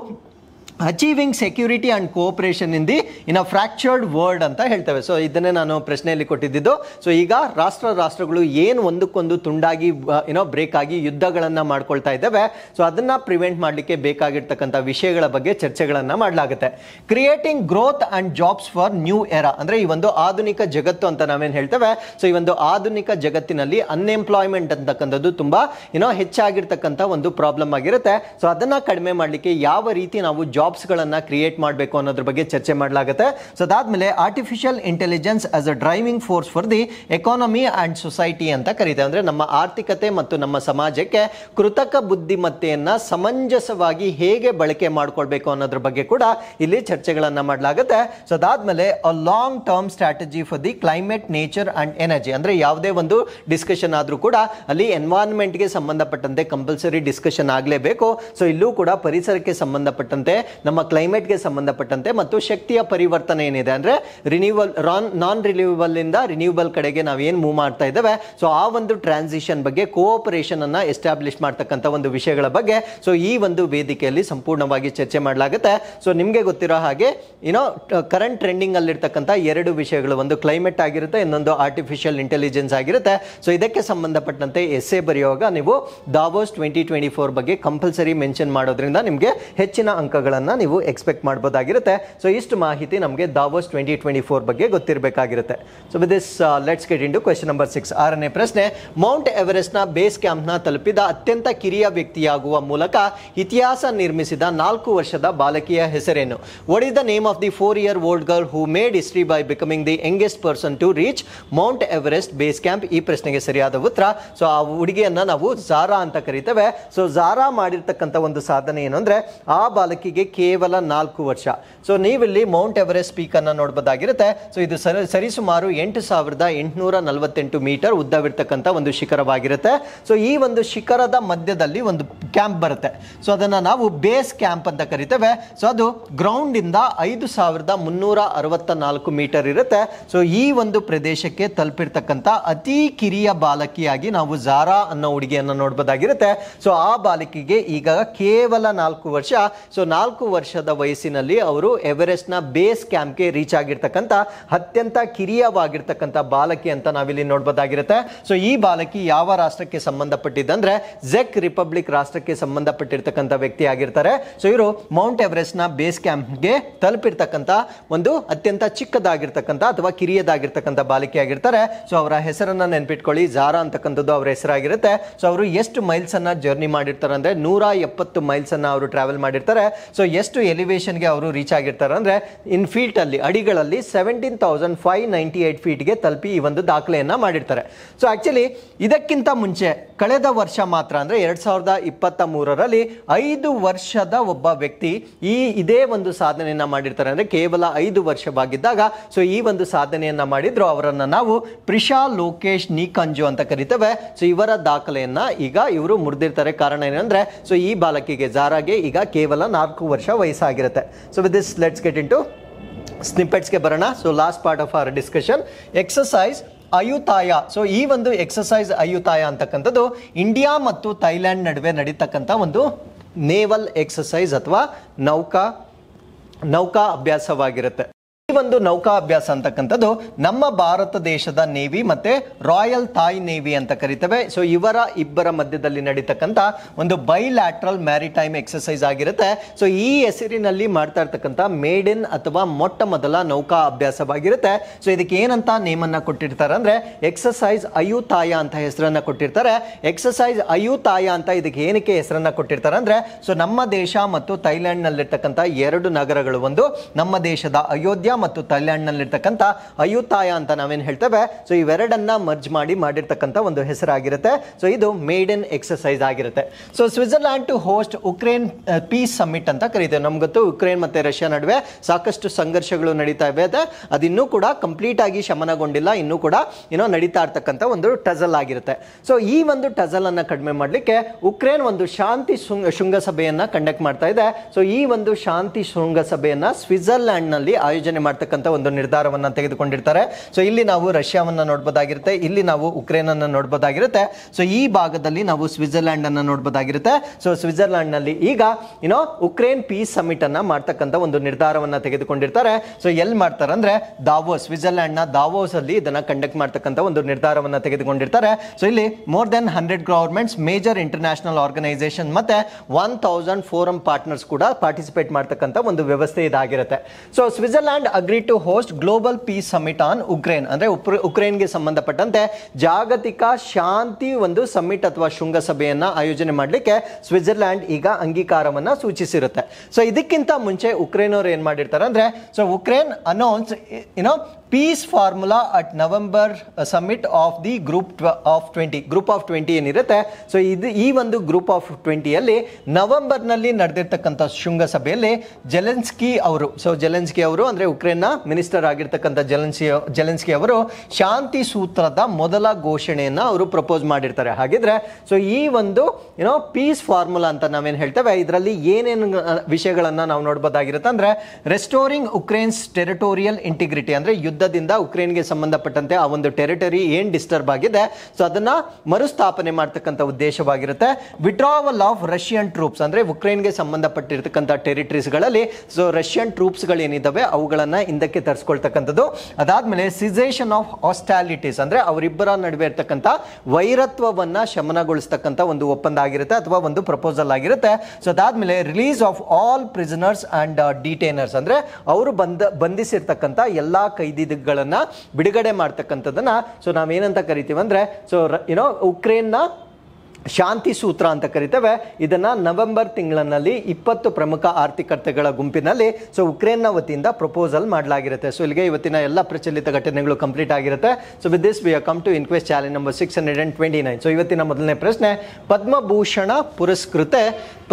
achieving security and cooperation in a fractured world ಅಂತ ಹೇಳ್ತೇವೆ. ಸೊ ಇದನ್ನೇ ನಾನು ಪ್ರಶ್ನೆಯಲ್ಲಿ ಕೊಟ್ಟಿದ್ದು. ಸೊ ಈಗ ರಾಷ್ಟ್ರಗಳು ಏನು ಒಂದಕ್ಕೊಂದು ತುಂಡಾಗಿ ಬ್ರೇಕ್ ಆಗಿ ಯುದ್ಧಗಳನ್ನು ಮಾಡ್ಕೊಳ್ತಾ ಇದ್ದಾವೆ. ಸೊ ಅದನ್ನ ಪ್ರಿವೆಂಟ್ ಮಾಡಲಿಕ್ಕೆ ಬೇಕಾಗಿರ್ತಕ್ಕಂಥ ವಿಷಯಗಳ ಬಗ್ಗೆ ಚರ್ಚೆಗಳನ್ನು ಮಾಡಲಾಗುತ್ತೆ. Creating growth and jobs for new era, ಅಂದ್ರೆ ಈ ಒಂದು ಆಧುನಿಕ ಜಗತ್ತು ಅಂತ ನಾವೇನು ಹೇಳ್ತೇವೆ. ಸೊ ಈ ಒಂದು ಆಧುನಿಕ ಜಗತ್ತಿನಲ್ಲಿ ಅನ್ಎಂಪ್ಲಾಯ್ಮೆಂಟ್ ಅಂತಕ್ಕಂಥದ್ದು ತುಂಬಾ ಹೆಚ್ಚಾಗಿರ್ತಕ್ಕಂಥ ಒಂದು ಪ್ರಾಬ್ಲಮ್ ಆಗಿರುತ್ತೆ. ಸೊ ಅದನ್ನ ಕಡಿಮೆ ಮಾಡಲಿಕ್ಕೆ ಯಾವ ರೀತಿ ನಾವು ಜಾಬ್ಸ್ ಗಳನ್ನ ಕ್ರಿಯೇಟ್ ಮಾಡಬೇಕು ಅನ್ನೋದ್ರ ಬಗ್ಗೆ ಚರ್ಚೆ ಮಾಡಲಾಗುತ್ತೆ. ಸೊ ಅದಾದ್ಮೇಲೆ artificial intelligence as a driving force for the economy and society ಅಂತ ಕರೀತೇವೆ. ಅಂದ್ರೆ ನಮ್ಮ ಆರ್ಥಿಕತೆ ಮತ್ತು ನಮ್ಮ ಸಮಾಜಕ್ಕೆ ಕೃತಕ ಬುದ್ಧಿಮತ್ತೆಯನ್ನ ಸಮಂಜಸವಾಗಿ ಹೇಗೆ ಬಳಕೆ ಮಾಡ್ಕೊಳ್ಬೇಕು ಅನ್ನೋದ್ರ ಬಗ್ಗೆ ಕೂಡ ಇಲ್ಲಿ ಚರ್ಚೆಗಳನ್ನ ಮಾಡಲಾಗುತ್ತೆ. ಸೊ ಅದಾದ್ಮೇಲೆ a long term strategy for the climate, nature and energy, ಅಂದ್ರೆ ಯಾವುದೇ ಒಂದು ಡಿಸ್ಕಷನ್ ಆದ್ರೂ ಕೂಡ ಅಲ್ಲಿ ಎನ್ವೈರನ್ಮೆಂಟ್ಗೆ ಸಂಬಂಧಪಟ್ಟಂತೆ ಕಂಪಲ್ಸರಿ ಡಿಸ್ಕಷನ್ ಆಗಲೇಬೇಕು. ಸೊ ಇಲ್ಲೂ ಕೂಡ ಪರಿಸರಕ್ಕೆ ಸಂಬಂಧಪಟ್ಟಂತೆ, ನಮ್ಮ ಕ್ಲೈಮೇಟ್ಗೆ ಸಂಬಂಧಪಟ್ಟಂತೆ ಮತ್ತು ಶಕ್ತಿಯ ಪರಿವರ್ತನೆ ಏನಿದೆ ಅಂದ್ರೆ ನಾನ್ ರಿನ್ಯೂವಬಲ್ ಇಂದ ರಿನ್ಯೂವಬಲ್ ಕಡೆಗೆ ನಾವೇನು ಮೂವ್ ಮಾಡ್ತಾ ಇದ್ದೇವೆ. ಸೊ ಆ ಒಂದು ಟ್ರಾನ್ಸಿಷನ್ ಬಗ್ಗೆ ಕೋಆಪರೇಷನ್ ಅನ್ನ ಎಸ್ಟಾಬ್ಲಿಷ್ ಮಾಡ್ತಕ್ಕಂಥ ಒಂದು ವಿಷಯಗಳ ಬಗ್ಗೆ ಸೊ ಈ ಒಂದು ವೇದಿಕೆಯಲ್ಲಿ ಸಂಪೂರ್ಣವಾಗಿ ಚರ್ಚೆ ಮಾಡಲಾಗುತ್ತೆ. ಸೊ ನಿಮಗೆ ಗೊತ್ತಿರೋ ಹಾಗೆ ಕರೆಂಟ್ ಟ್ರೆಂಡಿಂಗ್ ಅಲ್ಲಿರ್ತಕ್ಕಂಥ ಎರಡು ವಿಷಯಗಳು, ಒಂದು ಕ್ಲೈಮೇಟ್ ಆಗಿರುತ್ತೆ, ಇನ್ನೊಂದು ಆರ್ಟಿಫಿಷಿಯಲ್ ಇಂಟೆಲಿಜೆನ್ಸ್ ಆಗಿರುತ್ತೆ. ಸೊ ಇದಕ್ಕೆ ಸಂಬಂಧಪಟ್ಟಂತೆ ಎಸ್ಸೆ ಬರೆಯುವಾಗ ನೀವು ದಾವೋಸ್ 2024 ಬಗ್ಗೆ ಕಂಪಲ್ಸರಿ ಮೆನ್ಷನ್ ಮಾಡೋದ್ರಿಂದ ನಿಮಗೆ ಹೆಚ್ಚಿನ ಅಂಕಗಳನ್ನು ನೀವು ಎಕ್ಸ್ಪೆಕ್ಟ್ ಮಾಡಬಹುದಾಗಿರುತ್ತೆ. ಸೊ ಇಷ್ಟು ಮಾಹಿತಿ ನಮಗೆ ದಾವೋಸ್ 2024 ಬಗ್ಗೆ ಗೊತ್ತಿರಬೇಕಾಗಿರುತ್ತೆ. So with this let's get into question number 6. 6ನೇ ಪ್ರಶ್ನೆ, ಮೌಂಟ್ ಎವರೆಸ್ಟ್ ನ ಬೇಸ್ ಕ್ಯಾಂಪ್ ನ ತಲುಪಿದ ಅತ್ಯಂತ ಕಿರಿಯ ವ್ಯಕ್ತಿಯಾಗುವ ಮೂಲಕ ಇತಿಹಾಸ ನಿರ್ಮಿಸಿದ 4 ವರ್ಷದ ಬಾಲಕಿಯ ಹೆಸರೇನು? What is the name of the 4-year-old girl who made history by becoming the youngest person to reach Mount Everest base camp? ಈ ಪ್ರಶ್ನೆಗೆ ಸರಿಯಾದ ಉತ್ತರ, ಸೊ ಆ ಹುಡುಗಿಯನ್ನ ನಾವು ಜಾರಾ ಅಂತ ಕರಿತೇವೆ. ಸೊ ಜಾರಾ ಮಾಡಿರ್ತಕ್ಕಂಥ ಒಂದು ಸಾಧನೆ ಏನು ಅಂದ್ರೆ ಆ ಬಾಲಕಿಗೆ ಕೇವಲ 4 ವರ್ಷ. ಸೊ ನೀವಿಲ್ಲಿ ಮೌಂಟ್ ಎವರೆಸ್ಟ್ ಪೀಕ್ ಅನ್ನ ನೋಡಬಹುದಾಗಿರುತ್ತೆ. ಸೊ ಇದು ಸರಿಸುಮಾರು 8,848 ಮೀಟರ್ ಉದ್ದವಿರ್ತಕ್ಕಂಥ ಒಂದು ಶಿಖರವಾಗಿರುತ್ತೆ. ಸೊ ಈ ಒಂದು ಶಿಖರದ ಮಧ್ಯದಲ್ಲಿ ಒಂದು ಕ್ಯಾಂಪ್ ಬರುತ್ತೆ. ಸೊ ಅದನ್ನ ನಾವು ಬೇಸ್ ಕ್ಯಾಂಪ್ ಅಂತ ಕರಿತೇವೆ. ಸೊ ಅದು ಗ್ರೌಂಡ್ ಇಂದ 5,364 ಮೀಟರ್ ಇರುತ್ತೆ. ಸೊ ಈ ಒಂದು ಪ್ರದೇಶಕ್ಕೆ ತಲುಪಿರ್ತಕ್ಕಂಥ ಅತಿ ಕಿರಿಯ ಬಾಲಕಿಯಾಗಿ ನಾವು ಜಾರಾ ಅನ್ನೋ ಹುಡುಗಿಯನ್ನ ನೋಡಬಹುದಾಗಿರುತ್ತೆ. ಸೊ ಆ ಬಾಲಕಿಗೆ ಈಗ ಕೇವಲ 4 ವರ್ಷ. ಸೊ 4 ವರ್ಷದ ವಯಸ್ಸಿನಲ್ಲಿ ಅವರು ಎವರೆಸ್ಟ್ ನ ಬೇಸ್ ಕ್ಯಾಂಪ್ಗೆ ರೀಚ್ ಆಗಿರ್ತಕ್ಕಂಥ ಅತ್ಯಂತ ಕಿರಿಯವಾಗಿರ್ತಕ್ಕಂಥ ಬಾಲಕಿ ಅಂತ ನಾವಿಲ್ಲಿ ನೋಡಬಹುದಾಗಿರುತ್ತೆ. ಸೊ ಈ ಬಾಲಕಿ ಯಾವ ರಾಷ್ಟ್ರಕ್ಕೆ ಸಂಬಂಧಪಟ್ಟಿದ್ದಂದ್ರೆ ಜೆಕ್ ರಿಪಬ್ಲಿಕ್ ರಾಷ್ಟ್ರಕ್ಕೆ ಸಂಬಂಧಪಟ್ಟಿರ್ತಕ್ಕಂಥ ವ್ಯಕ್ತಿ ಆಗಿರ್ತಾರೆ. ಸೊ ಇವರು ಮೌಂಟ್ ಎವರೆಸ್ಟ್ ನ ಬೇಸ್ ಕ್ಯಾಂಪ್ಗೆ ತಲುಪಿರ್ತಕ್ಕಂಥ ಒಂದು ಅತ್ಯಂತ ಚಿಕ್ಕದಾಗಿರ್ತಕ್ಕಂಥ ಅಥವಾ ಕಿರಿಯದಾಗಿರ್ತಕ್ಕಂಥ ಬಾಲಕಿ ಆಗಿರ್ತಾರೆ. ಸೊ ಅವರ ಹೆಸರನ್ನ ನೆನ್ಪಿಟ್ಕೊಳ್ಳಿ, ಜಾರಾ ಅಂತಕ್ಕಂಥದ್ದು ಅವರ ಹೆಸರಾಗಿರುತ್ತೆ. ಸೊ ಅವರು ಎಷ್ಟು ಮೈಲ್ಸ್ ಅನ್ನ ಜರ್ನಿ ಮಾಡಿರ್ತಾರೆ ಅಂದ್ರೆ 170 ಮೈಲ್ಸ್ ಅನ್ನ ಅವರು ಟ್ರಾವೆಲ್ ಮಾಡಿರ್ತಾರೆ. ಸೊ ಎಷ್ಟು ಎಲಿವೇಶನ್ಗೆ ಅವರು ರೀಚ್ ಆಗಿರ್ತಾರೆ ಅಂದ್ರೆ ಇನ್ ಫೀಟ್ ಅಲ್ಲಿ, ಅಡಿಗಳಲ್ಲಿ 17,598 ಫೀಟ್ಗೆ ತಲುಪಿ ಈ ಒಂದು ದಾಖಲೆಯನ್ನ ಮಾಡಿರ್ತಾರೆ. ಸೊ ಆಕ್ಚುಲಿ ಇದಕ್ಕಿಂತ ಮುಂಚೆ ಕಳೆದ ವರ್ಷ ಮಾತ್ರ ಅಂದ್ರೆ 2023ರಲ್ಲಿ 5 ವರ್ಷದ ಒಬ್ಬ ವ್ಯಕ್ತಿ ಇದೇ ಒಂದು ಸಾಧನೆಯನ್ನ ಮಾಡಿರ್ತಾರೆ. ಅಂದ್ರೆ ಕೇವಲ 5 ವರ್ಷವಾಗಿದ್ದಾಗ ಸೊ ಈ ಒಂದು ಸಾಧನೆಯನ್ನ ಮಾಡಿದ್ರು. ಅವರನ್ನ ನಾವು ಪ್ರಿಷಾ ಲೋಕೇಶ್ ನಿಕಂಜು ಅಂತ ಕರಿತೇವೆ. ಸೊ ಇವರ ದಾಖಲೆಯನ್ನ ಈಗ ಇವರು ಮುರಿದಿರ್ತಾರೆ. ಕಾರಣ ಏನಂದ್ರೆ ಸೊ ಈ ಬಾಲಕಿಗೆ ಜಾರಾಗೆ ಈಗ ಕೇವಲ 4 ವರ್ಷ ವಯಸ್ಸಾಗಿರುತ್ತೆ. So with this let's get into ಸ್ನಿಪ್ಪೆಟ್ಸ್ಗೆ ಬರೋಣ. So last part of our discussion, exercise Ayutthaya. So ಈ ಒಂದು ಎಕ್ಸಸೈಸ್ ಅಯುತಾಯ ಅಂತಕ್ಕಂಥದ್ದು ಇಂಡಿಯಾ ಮತ್ತು ಥೈಲ್ಯಾಂಡ್ ನಡುವೆ ನಡೀತಕ್ಕಂಥ ಒಂದು ನೇವಲ್ ಎಕ್ಸಸೈಸ್ ಅಥವಾ ನೌಕಾ ಅಭ್ಯಾಸವಾಗಿರುತ್ತೆ. ಈ ಒಂದು ನೌಕಾ ಅಭ್ಯಾಸ ಅಂತಕ್ಕಂಥದ್ದು ನಮ್ಮ ಭಾರತ ದೇಶದ ನೇವಿ ಮತ್ತೆ ರಾಯಲ್ ಥಾಯ್ ನೇವಿ ಅಂತ ಕರಿತೇವೆ. ಸೊ ಇವರ ಇಬ್ಬರ ಮಧ್ಯದಲ್ಲಿ ನಡೀತಕ್ಕಂಥ ಒಂದು ಬೈಲ್ಯಾಟ್ರಲ್ ಮ್ಯಾರಿಟೈಮ್ ಎಕ್ಸಸೈಸ್ ಆಗಿರುತ್ತೆ. ಸೊ ಈ ಹೆಸರಿನಲ್ಲಿ ಮಾಡ್ತಾ ಇರ್ತಕ್ಕಂಥ ಮೇಡನ್ ಅಥವಾ ಮೊಟ್ಟ ಮೊದಲ ನೌಕಾ ಅಭ್ಯಾಸವಾಗಿರುತ್ತೆ. ಸೊ ಇದಕ್ಕೆ ಏನಂತ ನೇಮನ್ನ ಕೊಟ್ಟಿರ್ತಾರೆ ಅಂದ್ರೆ ಎಕ್ಸಸೈಸ್ ಅಯುತಾಯ ಅಂತ ಹೆಸರನ್ನ ಕೊಟ್ಟಿರ್ತಾರೆ. ಎಕ್ಸಸೈಸ್ ಅಯುತಾಯ ಅಂತ ಇದಕ್ಕೆ ಏನಕ್ಕೆ ಹೆಸರನ್ನ ಕೊಟ್ಟಿರ್ತಾರೆ ಅಂದ್ರೆ ಸೊ ನಮ್ಮ ದೇಶ ಮತ್ತು ಥೈಲ್ಯಾಂಡ್ ನಲ್ಲಿರ್ತಕ್ಕಂಥ 2 ನಗರಗಳು, ಒಂದು ನಮ್ಮ ದೇಶದ ಅಯೋಧ್ಯ ಮತ್ತು ಥೈಲ್ಯಾಂಡ್ ನಲ್ಲಿರ್ತಕ್ಕಂಥ ಅಯುತಾಯ ಅಂತ ನಾವೇನು ಹೇಳ್ತೇವೆ. ಸೊ ಇವೆರಡನ್ನ ಮರ್ಜ್ ಮಾಡಿರ್ತಕ್ಕಂಥ ಒಂದು ಹೆಸರಾಗಿರುತ್ತೆ. ಸೊ ಇದು ಮೇಡನ್ ಎಕ್ಸಸೈಸ್ ಆಗಿರುತ್ತೆ. So Switzerland to host Ukraine peace summit ಅಂತ ಕರೀತೇವೆ. ನಮ್ಗೆ ಗೊತ್ತು ಉಕ್ರೇನ್ ಮತ್ತೆ ರಷ್ಯಾ ನಡುವೆ ಸಾಕಷ್ಟು ಸಂಘರ್ಷಗಳು ನಡೀತಾ ಇವೆ. ಅದಿನ್ನೂ ಕೂಡ ಕಂಪ್ಲೀಟ್ ಆಗಿ ಶಮನಗೊಂಡಿಲ್ಲ, ಇನ್ನೂ ಕೂಡ ನಡೀತಾ ಇರ್ತಕ್ಕಂಥ ಒಂದು ಟಜಲ್ ಆಗಿರುತ್ತೆ. ಸೊ ಈ ಒಂದು ಟಜಲ್ ಅನ್ನ ಕಡಿಮೆ ಮಾಡಲಿಕ್ಕೆ ಉಕ್ರೇನ್ ಒಂದು ಶಾಂತಿ ಶೃಂಗಸಭೆಯನ್ನ ಕಂಡಕ್ಟ್ ಮಾಡ್ತಾ ಇದೆ. ಸೊ ಈ ಒಂದು ಶಾಂತಿ ಶೃಂಗಸಭೆಯನ್ನ ಸ್ವಿಟ್ಜರ್ಲ್ಯಾಂಡ್ ನಲ್ಲಿ ಆಯೋಜನೆ ಮಾಡ್ತಕ್ಕಂಥ ಒಂದು ನಿರ್ಧಾರವನ್ನ ತೆಗೆದುಕೊಂಡಿರ್ತಾರೆ. ಸೊ ಇಲ್ಲಿ ನಾವು ರಷ್ಯಾವನ್ನ ನೋಡ್ಬೋದಾಗಿರುತ್ತೆ, ಇಲ್ಲಿ ನಾವು ಉಕ್ರೇನ್ ಅನ್ನ ನೋಡ್ಬೋದಾಗಿರುತ್ತೆ. ಸೊ ಈ ಭಾಗದಲ್ಲಿ ನಾವು ಸ್ವಿಟ್ಜರ್ಲ್ಯಾಂಡ್ ಅನ್ನ ನೋಡ್ಬೋದಾಗಿರುತ್ತೆ. ಸೊ ಸ್ವಿಟ್ಜರ್ಲ್ಯಾಂಡ್ ನಲ್ಲಿ ಈಗ ಉಕ್ರೇನ್ ಪೀಸ್ ಸಮಿಟ್ ಅನ್ನ ಮಾಡ್ತಕ್ಕಂಥ ಒಂದು ನಿರ್ಧಾರವನ್ನ ತೆಗೆದುಕೊಂಡಿರ್ತಾರೆ. ಸೊ ಎಲ್ಲಿ ಮಾಡ್ತಾರೆ ಅಂದ್ರೆ ದಾವೋಸ್, ಸ್ವಿಟ್ಜರ್ಲ್ಯಾಂಡ್ ನ ದಾವೋಸ್ ಅಲ್ಲಿ ಇದನ್ನ ಕಂಡಕ್ಟ್ ಮಾಡ್ತಕ್ಕಂಥ ಒಂದು ನಿರ್ಧಾರವನ್ನ ತೆಗೆದುಕೊಂಡಿರ್ತಾರೆ. ಸೊ ಇಲ್ಲಿ more than 100 governments, major international organisation ಮತ್ತೆ 1000 ಫೋರಂ ಪಾರ್ಟ್ನರ್ಸ್ ಕೂಡ ಪಾರ್ಟಿಸಿಪೇಟ್ ಮಾಡ್ತಕ್ಕಂಥ ಒಂದು ವ್ಯವಸ್ಥೆ ಇದಾಗಿರುತ್ತೆ. So Switzerland agree to host global peace summit on Ukraine, ಅಂದ್ರೆ ಉಕ್ರೇನ್ಗೆ ಸಂಬಂಧಪಟ್ಟಂತೆ ಜಾಗತಿಕ ಶಾಂತಿ ಒಂದು ಸಮಿಟ್ ಅಥವಾ ಶೃಂಗಸಭೆಯನ್ನ ಆಯೋಜನೆ ಮಾಡಲಿಕ್ಕೆ ಸ್ವಿಟ್ಜರ್ಲ್ಯಾಂಡ್ ಈಗ ಅಂಗೀಕಾರವನ್ನ ಸೂಚಿಸಿರುತ್ತೆ. ಸೊ ಇದಕ್ಕಿಂತ ಮುಂಚೆ ಉಕ್ರೇನ್ ಅವರು ಏನ್ ಮಾಡಿರ್ತಾರೆ ಅಂದ್ರೆ, so Ukraine announce peace formula at November summit of the group of 20 ಏನಿರುತ್ತೆ. ಸೊ ಈ ಒಂದು ಗ್ರೂಪ್ ಆಫ್ 20ಯಲ್ಲಿ ನವೆಂಬರ್ ನಲ್ಲಿ ನಡೆದಿರ್ತಕ್ಕಂಥ ಶೃಂಗಸಭೆಯಲ್ಲಿ ಜೆಲೆನ್ಸ್ಕಿ ಅವರು ಅಂದ್ರೆ ಉಕ್ರೇನ್ನ ಮಿನಿಸ್ಟರ್ ಆಗಿರ್ತಕ್ಕಂಥ ಜೆಲೆನ್ಸ್ಕಿ ಅವರು ಶಾಂತಿ ಸೂತ್ರದ ಮೊದಲ ಘೋಷಣೆಯನ್ನ ಅವರು ಪ್ರಪೋಸ್ ಮಾಡಿರ್ತಾರೆ. ಹಾಗಿದ್ರೆ ಸೊ ಈ ಒಂದು ಪೀಸ್ ಫಾರ್ಮುಲಾ ಅಂತ ನಾವೇನ್ ಹೇಳ್ತೇವೆ, ಇದರಲ್ಲಿ ಏನೇನು ವಿಷಯಗಳನ್ನ ನಾವು ನೋಡಬಹುದಾಗಿರುತ್ತೆ ಅಂದ್ರೆ, ರೆಸ್ಟೋರಿಂಗ್ ಉಕ್ರೇನ್ಸ್ ಟೆರಿಟೋರಿಯಲ್ ಇಂಟಿಗ್ರಿಟಿ, ಅಂದ್ರೆ ಯುದ್ಧದಿಂದ ಉಕ್ರೇನ್ಗೆ ಸಂಬಂಧಪಟ್ಟಂತೆ ಆ ಒಂದು ಟೆರಿಟರಿ ಏನ್ ಡಿಸ್ಟರ್ಬ್ ಆಗಿದೆ ಸೊ ಅದನ್ನ ಮರುಸ್ಥಾಪನೆ ಮಾಡ್ತಕ್ಕಂಥ ಉದ್ದೇಶವಾಗಿರುತ್ತೆ. ವಿಡ್ರಾವಲ್ ಆಫ್ ರಷ್ಯನ್ ಟ್ರೂಪ್ಸ್, ಅಂದ್ರೆ ಉಕ್ರೇನ್ಗೆ ಸಂಬಂಧಪಟ್ಟಿರ್ತಕ್ಕಂಥ ಟೆರಿಟರೀಸ್ಗಳಲ್ಲಿ ಸೊ ರಷ್ಯನ್ ಟ್ರೂಪ್ಸ್ ಗಳೇನಿದ್ದಾವೆ ಅವುಗಳನ್ನ ಹಿಂದಕ್ಕೆ ತರಿಸ್ಕೊಳ್ತಕ್ಕಂಥದ್ದು. ಅದಾದ್ಮೇಲೆ ಸಿಸೇಷನ್ ಆಫ್ ಹಾಸ್ಟಾಲಿಟೀಸ್, ಅಂದ್ರೆ ಅವರಿಬ್ಬರ ನಡುವೆ ಇರ್ತಕ್ಕಂಥ ವೈರತ್ವವನ್ನ ಶಮನಗೊಳಿಸ್ತಕ್ಕಂಥ ಒಂದು ಒಪ್ಪಂದ ಆಗಿರುತ್ತೆ ಅಥವಾ ಒಂದು ಪ್ರಪೋಸಲ್ ಆಗಿರುತ್ತೆ. ಸೊ ಅದಾದ್ಮೇಲೆ release of all prisoners and detainers, ಅಂದ್ರೆ ಅವರು ಬಂಧಿಸಿರ್ತಕ್ಕಂಥ ಎಲ್ಲಾ ಕೈದಿಗಳನ್ನ ಬಿಡುಗಡೆ ಮಾಡ್ತಕ್ಕಂಥದ್ದನ್ನ ಸೊ ನಾವೇನಂತ ಕರಿತೀವಿ ಅಂದ್ರೆ, ಸೊ ಉಕ್ರೇನ್ನ ಶಾಂತಿ ಸೂತ್ರ ಅಂತ ಕರಿತೇವೆ. ಇದನ್ನ ನವೆಂಬರ್ ತಿಂಗಳಿನಲ್ಲಿ 20 ಪ್ರಮುಖ ಆರ್ಥಿಕತೆಗಳ ಗುಂಪಿನಲ್ಲಿ ಸೊ ಉಕ್ರೇನ್ನ ವತಿಯಿಂದ ಪ್ರಪೋಸಲ್ ಮಾಡಲಾಗಿರುತ್ತೆ. ಸೊ ಇಲ್ಲಿಗೆ ಇವತ್ತಿನ ಎಲ್ಲ ಪ್ರಚಲಿತ ಘಟನೆಗಳು ಕಂಪ್ಲೀಟ್ ಆಗಿರುತ್ತೆ. So with this we come to inquest challenge number 629. So ಇವತ್ತಿನ ಮೊದಲನೇ ಪ್ರಶ್ನೆ, ಪದ್ಮಭೂಷಣ ಪುರಸ್ಕೃತೆ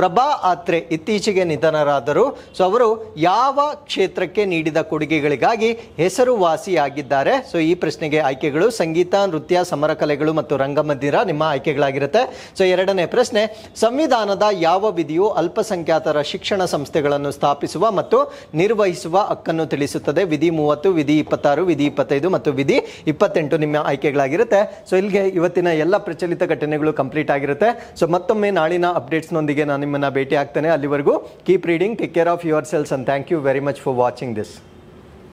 ಪ್ರಭಾ ಆತ್ರೆ ಇತ್ತೀಚೆಗೆ ನಿಧನರಾದರು. ಸೊ ಅವರು ಯಾವ ಕ್ಷೇತ್ರಕ್ಕೆ ನೀಡಿದ ಕೊಡುಗೆಗಳಿಗಾಗಿ ಹೆಸರುವಾಸಿಯಾಗಿದ್ದಾರೆ? ಸೊ ಈ ಪ್ರಶ್ನೆಗೆ ಆಯ್ಕೆಗಳು ಸಂಗೀತ, ನೃತ್ಯ, ಸಮರ ಕಲೆಗಳು ಮತ್ತು ರಂಗಮಂದಿರ ನಿಮ್ಮ ಆಯ್ಕೆಗಳಾಗಿರುತ್ತೆ. ಸೊ ಎರಡನೇ ಪ್ರಶ್ನೆ, ಸಂವಿಧಾನದ ಯಾವ ವಿಧಿಯು ಅಲ್ಪಸಂಖ್ಯಾತರ ಶಿಕ್ಷಣ ಸಂಸ್ಥೆಗಳನ್ನು ಸ್ಥಾಪಿಸುವ ಮತ್ತು ನಿರ್ವಹಿಸುವ ಹಕ್ಕನ್ನು ತಿಳಿಸುತ್ತದೆ? ವಿಧಿ 30, ವಿಧಿ 26, ವಿಧಿ 25 ಮತ್ತು ವಿಧಿ 28 ನಿಮ್ಮ ಆಯ್ಕೆಗಳಾಗಿರುತ್ತೆ. ಸೊ ಇಲ್ಲಿಗೆ ಇವತ್ತಿನ ಎಲ್ಲ ಪ್ರಚಲಿತ ಘಟನೆಗಳು ಕಂಪ್ಲೀಟ್ ಆಗಿರುತ್ತೆ. ಸೊ ಮತ್ತೊಮ್ಮೆ ನಾಳಿನ ಅಪ್ಡೇಟ್ಸ್ನೊಂದಿಗೆ ನಾನು ನಿಮ್ಮನ್ನ ಭೇಟಿ ಆಗ್ತೇನೆ. ಅಲ್ಲಿವರೆಗೂ keep reading, take care of yourselves and thank you very much for watching this.